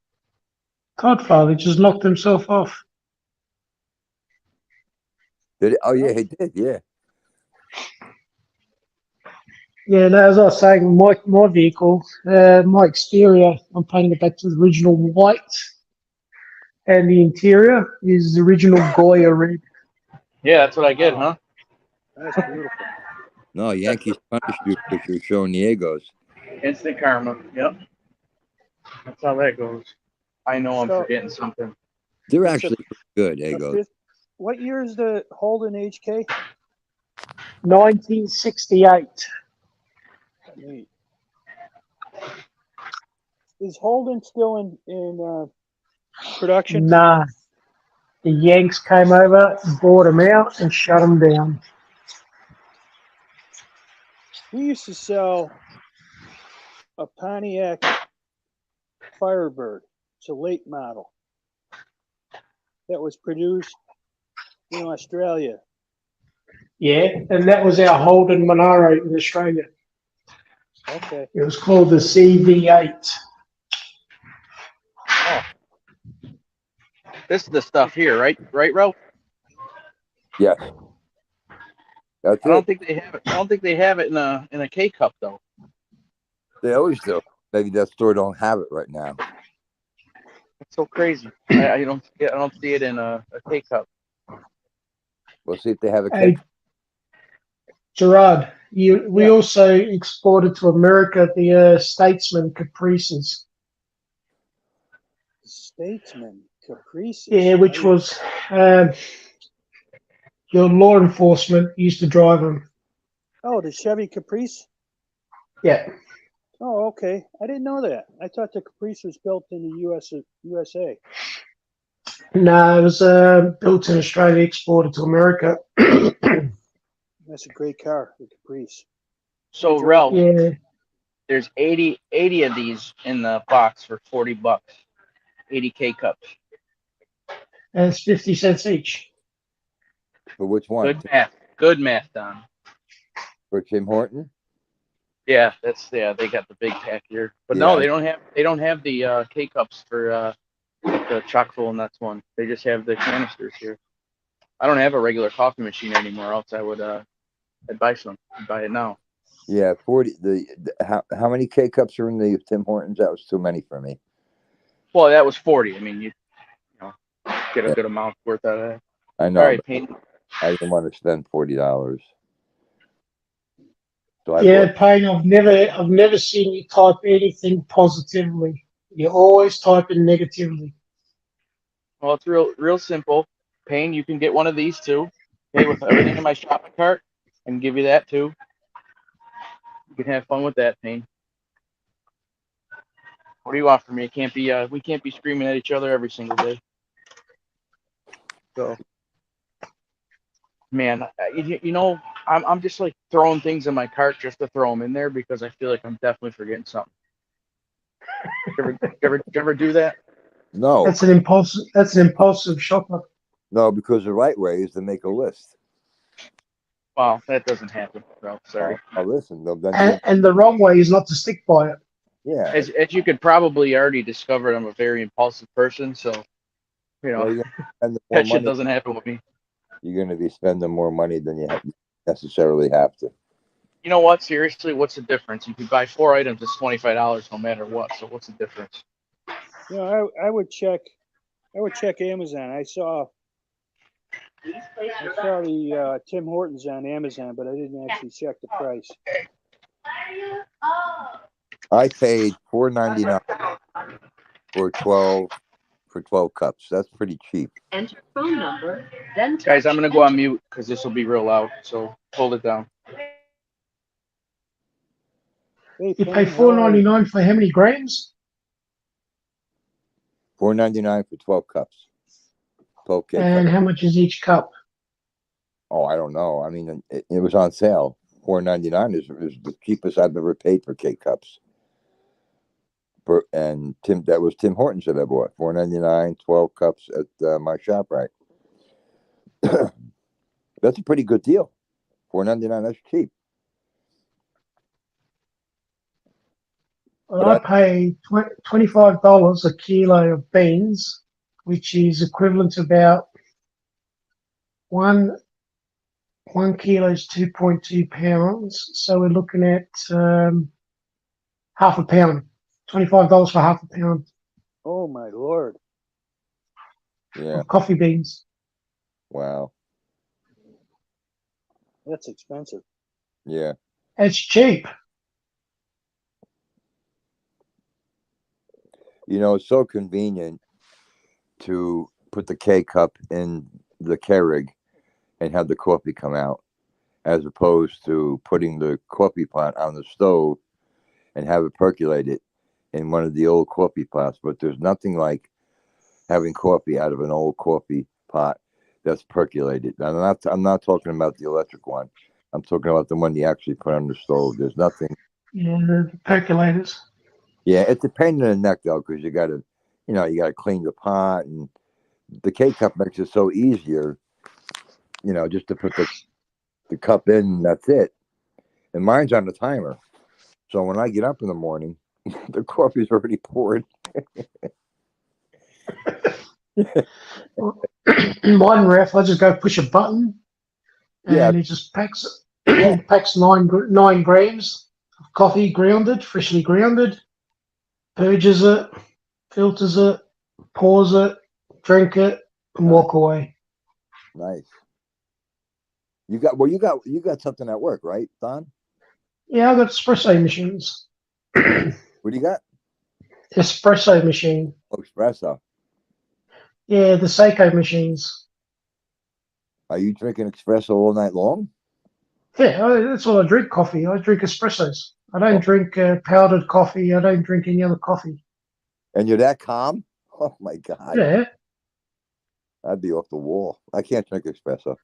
Godfather just knocked himself off.
Did it? Oh yeah, he did. Yeah.
Yeah, no, as I was saying, my vehicle, my exterior, I'm painting it back to the original white, and the interior is the original Goya red.
Yeah, that's what I get, huh?
That's beautiful.
No, Yankees punished you because you're showing the Eggos.
Instant karma. Yep. That's how that goes. I know I'm forgetting something.
They're actually pretty good, Eggos.
What year is the Holden HK?
1968.
Neat. Is Holden still in production?
Nah. The Yanks came over, bought them out, and shut them down.
We used to sell a Pontiac Firebird. It's a late model that was produced in Australia.
Yeah, and that was our Holden Monaro in Australia.
Okay.
It was called the CV8.
Oh, this is the stuff here, right? Right, Ralph?
Yes. That's
I don't
it.
think they have it. I don't think they have it in a K cup though.
They always do. Maybe that store don't have it right now.
It's so crazy. I don't see it in a K cup.
We'll see if they have a
Hey,
cake.
Gerard, we
Yeah.
also exported to America the Statesman Caprices.
Statesman Caprices.
Yeah, which was your law enforcement used to drive them.
Oh, the Chevy Caprice.
Yeah.
Oh, okay. I didn't know that. I thought the Caprice was built in the USA.
No, it was built in Australia, exported to America.
That's a great car, the Caprice.
So
Enjoy.
Ralph,
Yeah,
there's 80 of these in the box for $40. 80 K cups.
and it's 50 cents each.
For which one?
Good math. Good math, Don.
For Tim Horton?
Yeah, they got the big pack here. But
Yeah.
no, they don't have the K cups for the chock full nuts one. They just have the canisters here. I don't have a regular coffee machine anymore, else I would I'd buy some. I'd buy it now.
Yeah, 40. How many K cups are in the Tim Hortons? That was too many for me.
Well, that was 40. I mean, you know, get a
Yeah.
good amount worth out of that.
I know.
All right,
But
Payne.
I didn't want to spend $40. So I
Yeah,
bought.
Payne, I've never seen you type anything positively. You always type in negatively.
Well, it's real simple. Payne, you can get one of these too. Okay, with everything in my shopping cart, I can give you that too. You can have fun with that, Payne. What do you want from me? We can't be screaming at each other every single day. So, man, I'm just like throwing things in my cart just to throw them in there because I feel like I'm definitely forgetting something. You ever do that?
No,
That's an impulsive shopper.
no, because the right way is to make a list.
Well, that doesn't happen, bro. Sorry.
Oh, listen, then
And the wrong way is not to stick by it.
yeah.
As you could probably already discover, I'm a very impulsive person, so
Well, you're gonna spend more
that shit
money.
doesn't happen with me.
You're going to be spending more money than you necessarily have to.
You know what? Seriously, what's the difference? You could buy 4 items, it's $25 no matter what. So what's the difference?
You know, I would check Amazon. I saw the Tim Hortons on Amazon, but I didn't actually check the price.
I paid $4.99 for 12 cups. That's pretty cheap.
Enter phone number, then
Guys, I'm gonna go on mute because this will be real loud. So hold it down.
Hey,
You pay
Payne, how are you?
$4.99 for how many grams?
$4.99 for 12 cups. 12 K
And
cups.
how much is each cup?
Oh, I don't know. I mean, it was on sale. $4.99 is the cheapest I've ever paid for K cups. And that was Tim Hortons that I bought. $4.99, 12 cups at my shop, right? That's a pretty good deal. $4.99, that's cheap.
Well, I pay $25 a kilo of beans, which is equivalent to about one kilo is 2.2 pounds. So we're looking at half a pound. $25 for half a pound
Oh my lord!
Yeah.
of coffee beans.
Wow.
That's expensive.
Yeah.
It's cheap.
You know, it's so convenient to put the K cup in the Keurig and have the coffee come out, as opposed to putting the coffee pot on the stove and have it percolated in one of the old coffee pots. But there's nothing like having coffee out of an old coffee pot that's percolated. And I'm not talking about the electric one. I'm talking about the one you actually put on the stove. There's nothing.
Yeah, the percolators.
Yeah, it's a pain in the neck though, because you gotta clean the pot, and the K cup makes it so easier, just to put the cup in, and that's it. And mine's on the timer. So when I get up in the morning, the coffee's already poured.
Mine, Ralph, I just go push a button, and
Yeah.
it just packs
Yeah.
packs 9 grams of coffee, freshly grounded, purges it, filters it, pours it, drink it, and walk away.
Nice. You got something at work, right, Don?
Yeah, I've got espresso machines.
What do you got?
Espresso machine.
Oh, espresso.
Yeah, the Seiko machines.
Are you drinking espresso all night long?
Yeah, that's what I drink. Coffee. I drink espressos. I don't
Oh.
drink powdered coffee. I don't drink any other coffee.
And you're that calm? Oh my God.
Yeah.
I'd be off the wall. I can't drink espresso.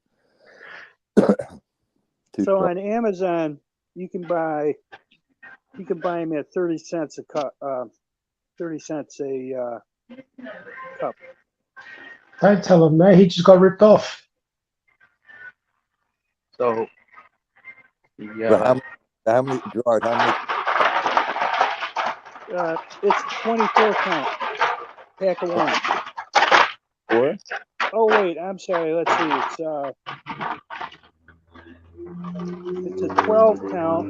So
strong.
on Amazon, you can buy them at 30 cents a cup. 30 cents a cup.
Don't tell him that. He just got ripped off.
So,
But how many, Gerard,
It's 24 count. Pack of one.
four?
Oh wait, I'm sorry. Let's see. It's a 12 count.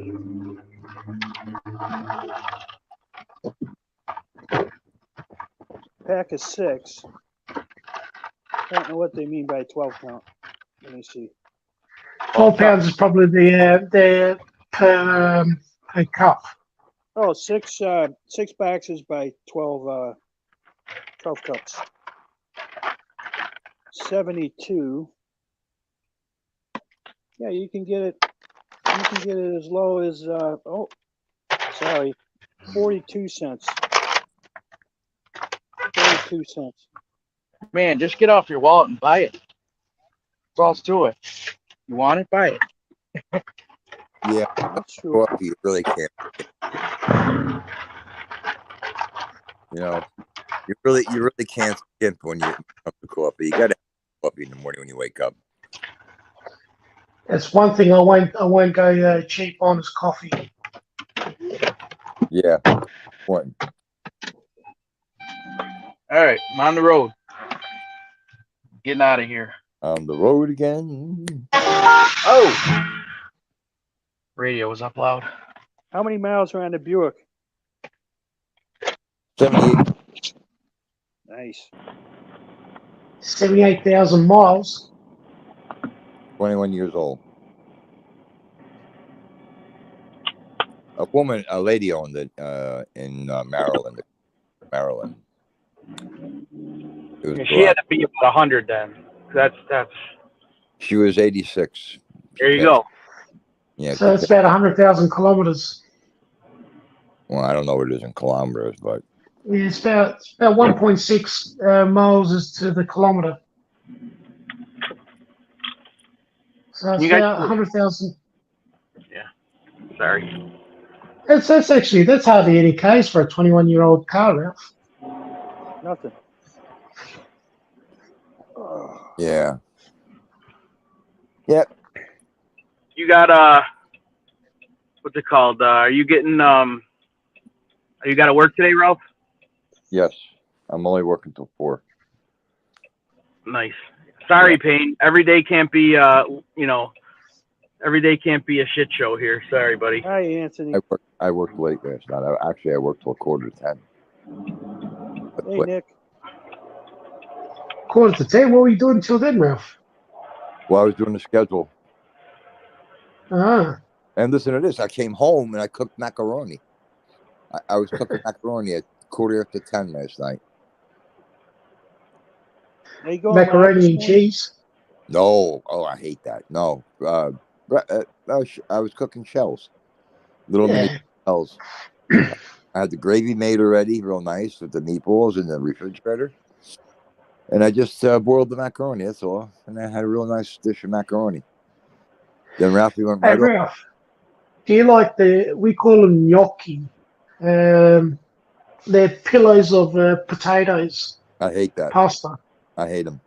Pack of 6. I don't know what they mean by 12 count. Let me see.
12 pounds is probably the per cup.
Oh, six boxes by 12 cups. 72. Yeah, you can get it as low as 42 cents. 42 cents.
man, just get off your wallet and buy it. That's all to it. You want it, buy it.
Yeah.
That's true.
Coffee, you really can't. You really can't skimp when you come to coffee. You gotta have coffee in the morning when you wake up.
That's one thing I won't go cheap on is coffee.
Yeah. Important.
All right, I'm on the road. Getting out of here.
On the road again.
Oh! Radio was up loud.
How many miles are on the Buick?
78.
Nice.
78,000 miles.
21 years old. A lady owned it in Maryland. It was
She had to be about 100 then. That's.
She was 86.
There you go.
Yeah.
So it's about 100,000 kilometers.
Well, I don't know what it is in kilometers, but
Yeah, it's about 1.6 miles is to the kilometer. So it's
You guys-
about 100,000.
Sorry.
That's hardly any Ks for a 21-year-old car, Ralph.
Nothing.
yeah. Yep.
You got what's it called? Are you getting you got to work today, Ralph?
Yes. I'm only working till 4.
Nice. Sorry,
Yeah.
Payne. Every day can't be every day can't be a shit show here. Sorry, buddy.
Hi, Anthony.
I worked late last night. I worked till 9:45.
Hey, Nick.
9:45. What were you doing until then, Ralph?
Well, I was doing the schedule.
Ah.
And listen to this. I came home and I cooked macaroni. I was cooking macaroni at 9:45 last night.
Are you going
Macaroni
live
and
this
cheese.
No. Oh, I hate that. No. I was cooking shells. Little mini shells. I had the gravy made already, real nice, with the meatballs in the refrigerator. And I just boiled the macaroni, that's all. And I had a real nice dish of macaroni. Then Ralphie went
Hey,
right off.
Ralph, do you like we call them gnocchi. They're pillows of potatoes,
I hate that.
pasta.
I hate them.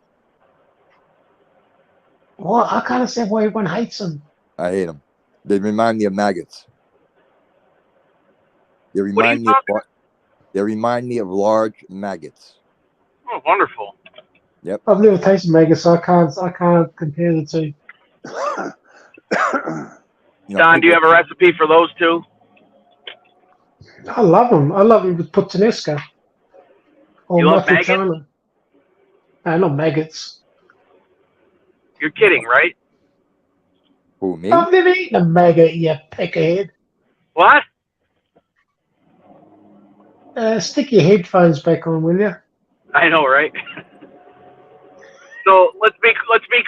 Well, I can't understand why everyone hates them.
I hate them. They remind me of maggots. They
What are you
remind me of
talking?
they remind me of large maggots.
Oh, wonderful.
I've never tasted maggots, so I can't compare the two.
You know,
Don, do you
people,
have a recipe for those two?
I love them. I love them with puttanesca or
You love maggots?
matriciana. Not maggots.
You're kidding, right?
who, me?
I've never eaten a maggot, you peckerhead.
What?
Stick your headphones back on, will you?
I know, right? So let's be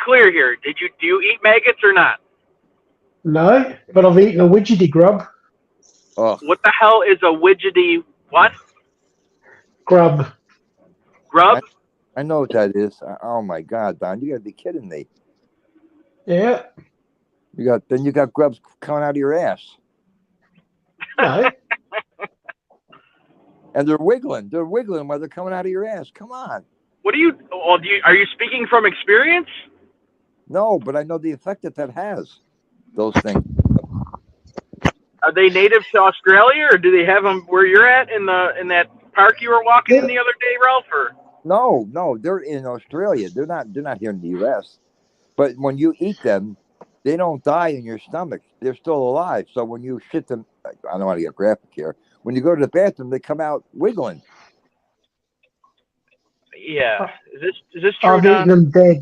clear here. Do you eat maggots or not?
No, but I've eaten a widgety grub.
Oh,
What the hell is a widgety what?
Grub.
Grub?
I know what that is. Oh my God, Don, you gotta be kidding me.
Yeah.
You got grubs coming out of your ass,
No.
and they're wiggling. They're wiggling while they're coming out of your ass. Come on.
What are you speaking from experience?
No, but I know the effect that has. Those things.
Are they native to Australia, or do they have them where you're at in that park you were walking in the other day, Ralph? Or
No, they're in Australia. They're not here in the U.S. But when you eat them, they don't die in your stomach. They're still alive. So when you shit them, I don't want to get graphic here. When you go to the bathroom, they come out wiggling.
yeah, is this true,
I've eaten
Don?
them dead.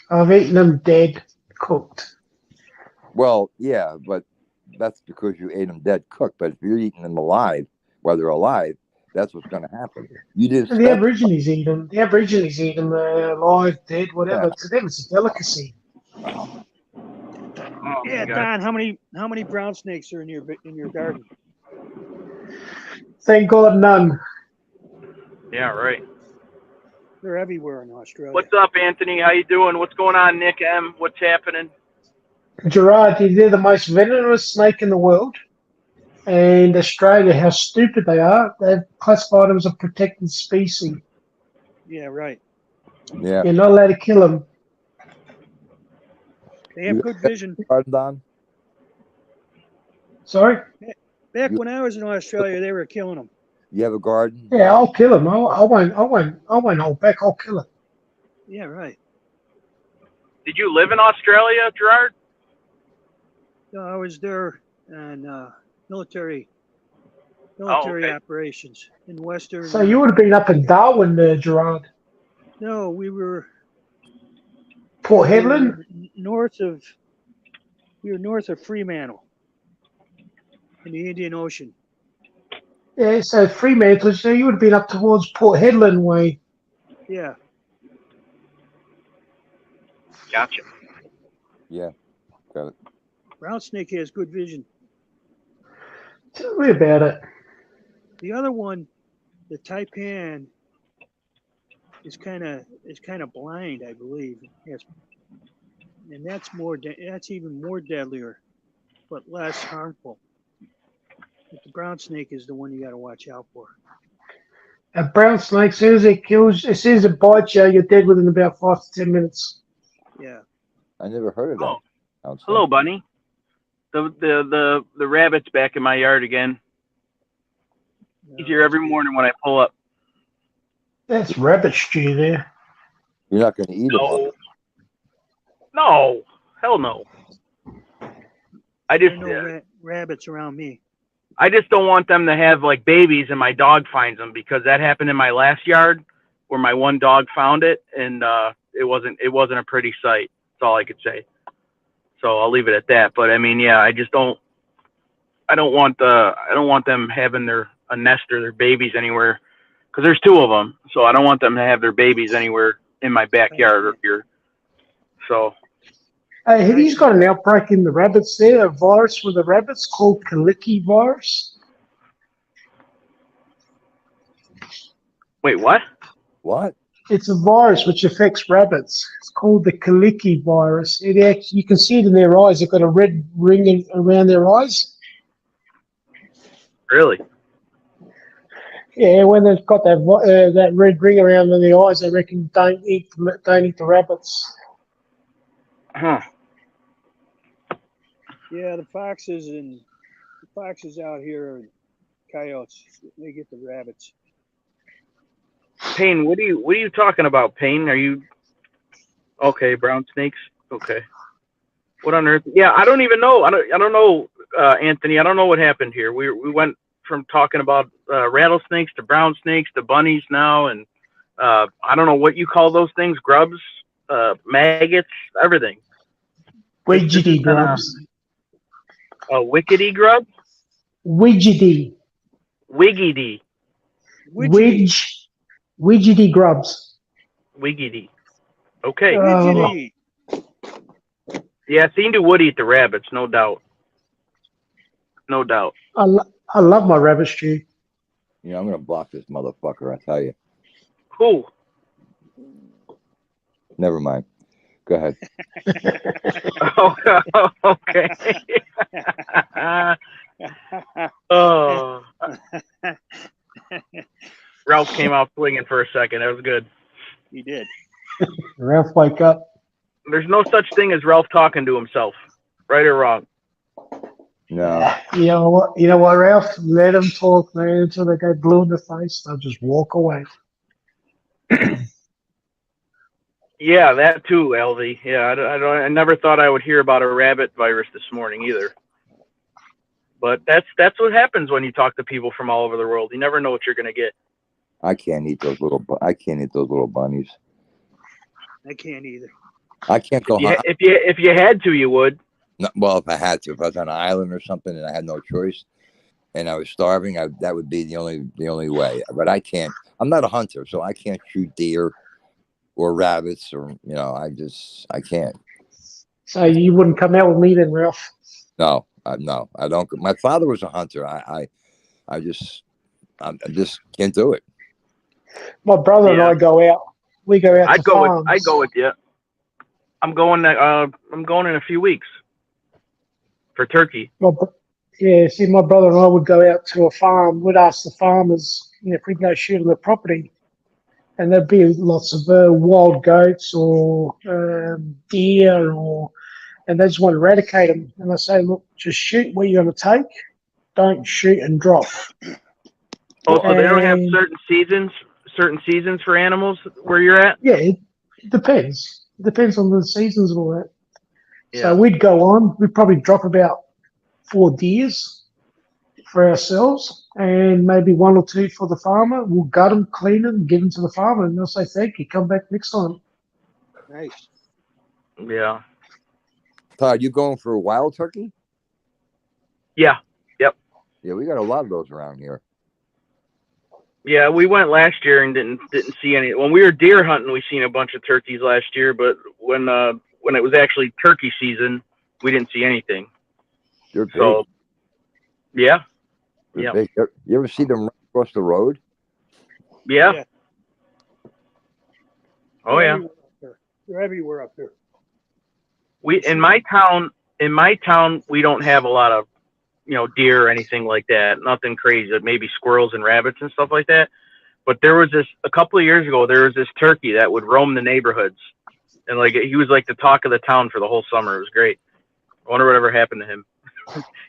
I've eaten them dead, cooked.
Well, yeah, but that's because you ate them dead cooked. But if you're eating them alive, while they're alive, that's what's going to happen. You didn't
And the
specify.
Aborigines eat them. The Aborigines eat them alive, dead, whatever.
Yeah.
To them, it's a delicacy.
Oh,
Yeah,
my God.
Don, how many brown snakes are in your garden?
Thank God, none.
Yeah, right.
They're everywhere in Australia.
What's up, Anthony? How you doing? What's going on, Nick M? What's happening?
Gerard, they're the most venomous snake in the world. And Australia, how stupid they are. They've classified them as a protected species.
Yeah, right.
Yeah.
You're not allowed to kill them.
They have good vision.
Pardon, Don?
Sorry?
Back when I was in Australia, they were killing them.
You have a garden?
Yeah, I'll kill them. I won't hold back. I'll kill it.
Yeah, right.
Did you live in Australia, Gerard?
No, I was there on military
okay.
operations in Western.
So you would have been up in Darwin, Gerard.
No, we were
Port Hedland?
north of Fremantle in the Indian Ocean.
Yeah, so Fremantle, so you would have been up towards Port Hedland way.
Yeah.
Gotcha.
Yeah. Got it.
Brown snake has good vision.
Tell me about it.
The other one, the taipan, is kind of blind, I believe. Yes, and that's even more deadlier, but less harmful. But the brown snake is the one you got to watch out for.
A brown snake, as soon as it bites you, you're dead within about 5 to 10 minutes.
Yeah.
I never heard of that.
Oh. Hello, Bunny. The rabbit's back in my yard again. He's here every morning when I pull up.
That's rabbit stew there.
You're not going to eat
No.
it.
No. Hell no.
There are no rabbits around me.
I just don't want them to have like babies and my dog finds them, because that happened in my last yard where my one dog found it, and it wasn't a pretty sight. That's all I could say. So I'll leave it at that. But I mean, yeah, I don't want them having a nest or their babies anywhere, because there's 2 of them. So I don't want them to have their babies anywhere in my backyard or here. So.
Hey, he's got an outbreak in the rabbits there, a virus with the rabbits called Kaliki virus.
Wait, what?
What?
It's a virus which affects rabbits. It's called the Kaliki virus. You can see it in their eyes. They've got a red ring around their eyes.
Really?
Yeah, when they've got that red ring around the eyes, they reckon don't eat the rabbits.
Huh.
Yeah, the foxes out here, and coyotes, they get the rabbits.
Payne, what are you talking about, Payne? Are you okay? Brown snakes. Okay. What on earth? Yeah, I don't even know. I don't know, Anthony. I don't know what happened here. We went from talking about rattlesnakes to brown snakes to bunnies now, and I don't know what you call those things. Grubs, maggots, everything.
Widgety grubs.
Wickety grub,
Widgety.
wiggity,
Widgety grubs.
wiggity. Okay.
Widgety.
Yeah, Cindy would eat the rabbits, no doubt. No doubt.
I love my rabbit stew.
You know, I'm gonna block this motherfucker. I tell you.
Who?
Never mind. Go ahead.
Oh, okay. Oh. Ralph came out swinging for a second. That was good.
He did.
Ralph, wake up.
There's no such thing as Ralph talking to himself, right or wrong.
No.
You know what, Ralph? Let them talk, man, until they get blue in the face. They'll just walk away.
Yeah, that too, LV. Yeah, I never thought I would hear about a rabbit virus this morning either. But that's what happens when you talk to people from all over the world. You never know what you're gonna get.
I can't eat those little bunnies.
I can't either.
I can't go hunt.
If you had to, you would.
No, well, if I had to, if I was on an island or something and I had no choice, and I was starving, that would be the only way. But I can't. I'm not a hunter, so I can't shoot deer or rabbits, or I can't.
So you wouldn't come out with me then, Ralph?
No, no, I don't. My father was a hunter. I just can't do it.
My brother and I go out. We go out to farms.
I'd go with you. I'm going in a few weeks for turkey.
See, my brother and I would go out to a farm. We'd ask the farmers, if we can go shoot on the property, and there'd be lots of wild goats or deer, and they just want to eradicate them. And I say, look, just shoot where you're going to take. Don't shoot and drop.
Oh, so they don't have certain seasons for animals where you're at?
Yeah, it depends. It depends on the seasons and all that.
Yeah.
So we'd go on. We'd probably drop about 4 deers for ourselves and maybe 1 or 2 for the farmer. We'll gut them, clean them, give them to the farmer, and they'll say, thank you, come back next time.
Nice.
Yeah.
Todd, you going for a wild turkey?
Yeah. Yep.
Yeah, we got a lot of those around here.
Yeah, we went last year and didn't see any. When we were deer hunting, we seen a bunch of turkeys last year, but when it was actually turkey season, we didn't see anything.
They're big.
So, yeah.
They're big. You ever see them run across the road?
Yeah. Oh yeah.
They're everywhere up here.
In my town, we don't have a lot of deer or anything like that. Nothing crazy. Maybe squirrels and rabbits and stuff like that. But there was a couple of years ago, there was this turkey that would roam the neighborhoods. And he was like the talk of the town for the whole summer. It was great. I wonder whatever happened to him.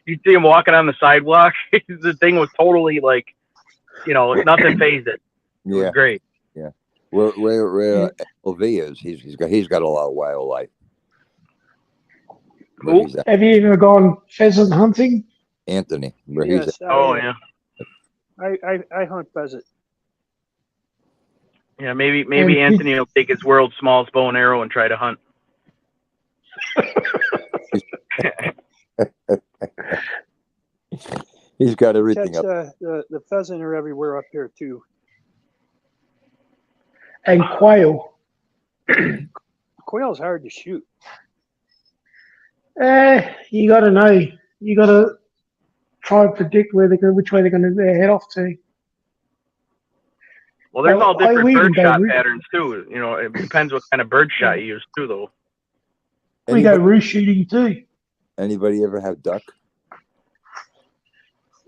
You'd see him walking on the sidewalk. The thing was totally nothing phased it. It was great.
Yeah. Where LV is, he's got a lot of wildlife.
Who?
Have you ever gone pheasant hunting?
Anthony, where
Yes,
he's at.
Yeah.
I hunt pheasant.
Yeah, maybe Anthony will take his world's smallest bow and arrow and try to hunt.
He's got everything
Catch,
up.
the pheasant are everywhere up here too.
And quail.
Quail's hard to shoot.
You got to know. You got to try and predict which way they're going to head off to.
Well, there's all different bird shot
roost.
patterns too. It depends what kind of bird shot you use too, though.
We go roost shooting too.
Anybody ever have duck?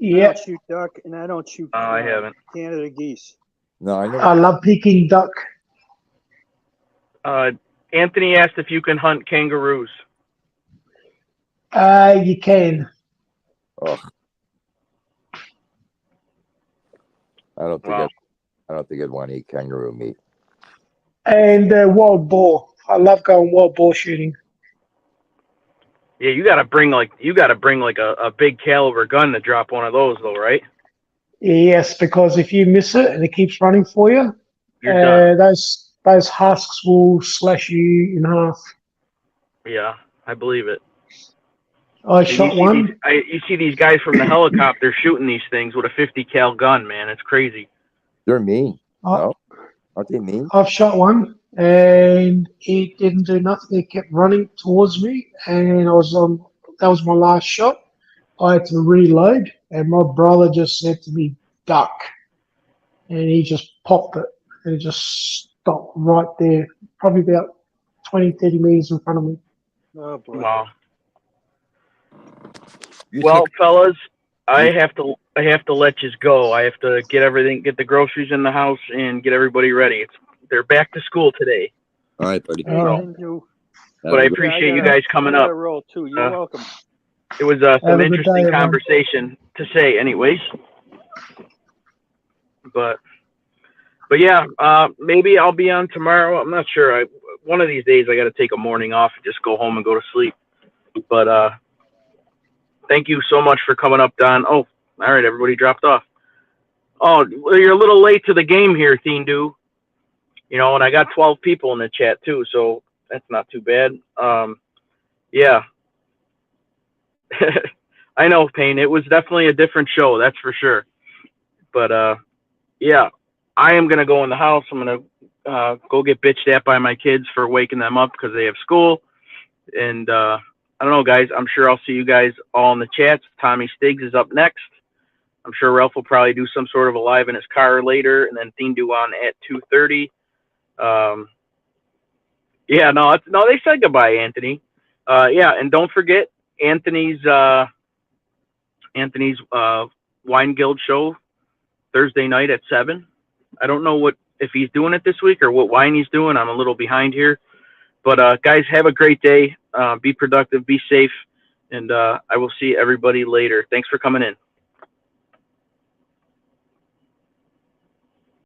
I
Yeah,
don't shoot duck, and I don't shoot
I haven't.
Canada geese.
No, I never.
I love peking duck.
Anthony asked if you can hunt kangaroos.
You can.
Oh, I don't think
Wow.
I don't think I'd want to eat kangaroo meat.
And wild boar. I love going wild boar shooting.
Yeah, you gotta bring like a big caliber gun to drop one of those though, right?
Yes, because if you miss it and it keeps running for you,
You're done.
those husks will slash you in half.
Yeah, I believe it.
I
And
shot one.
you see these guys from the helicopter shooting these things with a 50 cal gun, man. It's crazy.
They're mean.
I,
No, aren't they mean?
I've shot one, and it didn't do nothing. It kept running towards me, and I was on. That was my last shot. I had to reload, and my brother just said to me, "Duck," and he just popped it, and it just stopped right there, probably about 20, 30 meters in front of me.
Oh boy.
Wow.
You
Well,
took-
fellas, I have to let you go. I have to get the groceries in the house, and get everybody ready. They're back to school today.
all right, buddy.
Hey,
Oh.
thank you.
Have
But
a
I
good-
appreciate you
gotta-
guys coming
I gotta
up.
roll too. You're
Uh,
welcome.
It was
Have
some
a good
interesting
day, everyone.
conversation to say, anyways. But yeah, maybe I'll be on tomorrow. I'm not sure. One of these days I got to take a morning off and just go home and go to sleep. But thank you so much for coming up, Don. Oh, all right, everybody dropped off. Oh, well, you're a little late to the game here, Thindu. You know, and I got 12 people in the chat too, so that's not too bad. Yeah. I know, Payne. It was definitely a different show, that's for sure. But yeah, I am gonna go in the house. I'm gonna go get bitched at by my kids for waking them up because they have school. And I don't know, guys. I'm sure I'll see you guys all in the chats. Tommy Stiggs is up next. I'm sure Ralph will probably do some sort of a live in his car later, and then Thindu on at 2:30. Yeah, no, they said goodbye, Anthony. Yeah, and don't forget Anthony's Wine Guild show Thursday night at 7. I don't know if he's doing it this week or what wine he's doing. I'm a little behind here, but guys, have a great day. Be productive, be safe, and I will see everybody later. Thanks for coming in.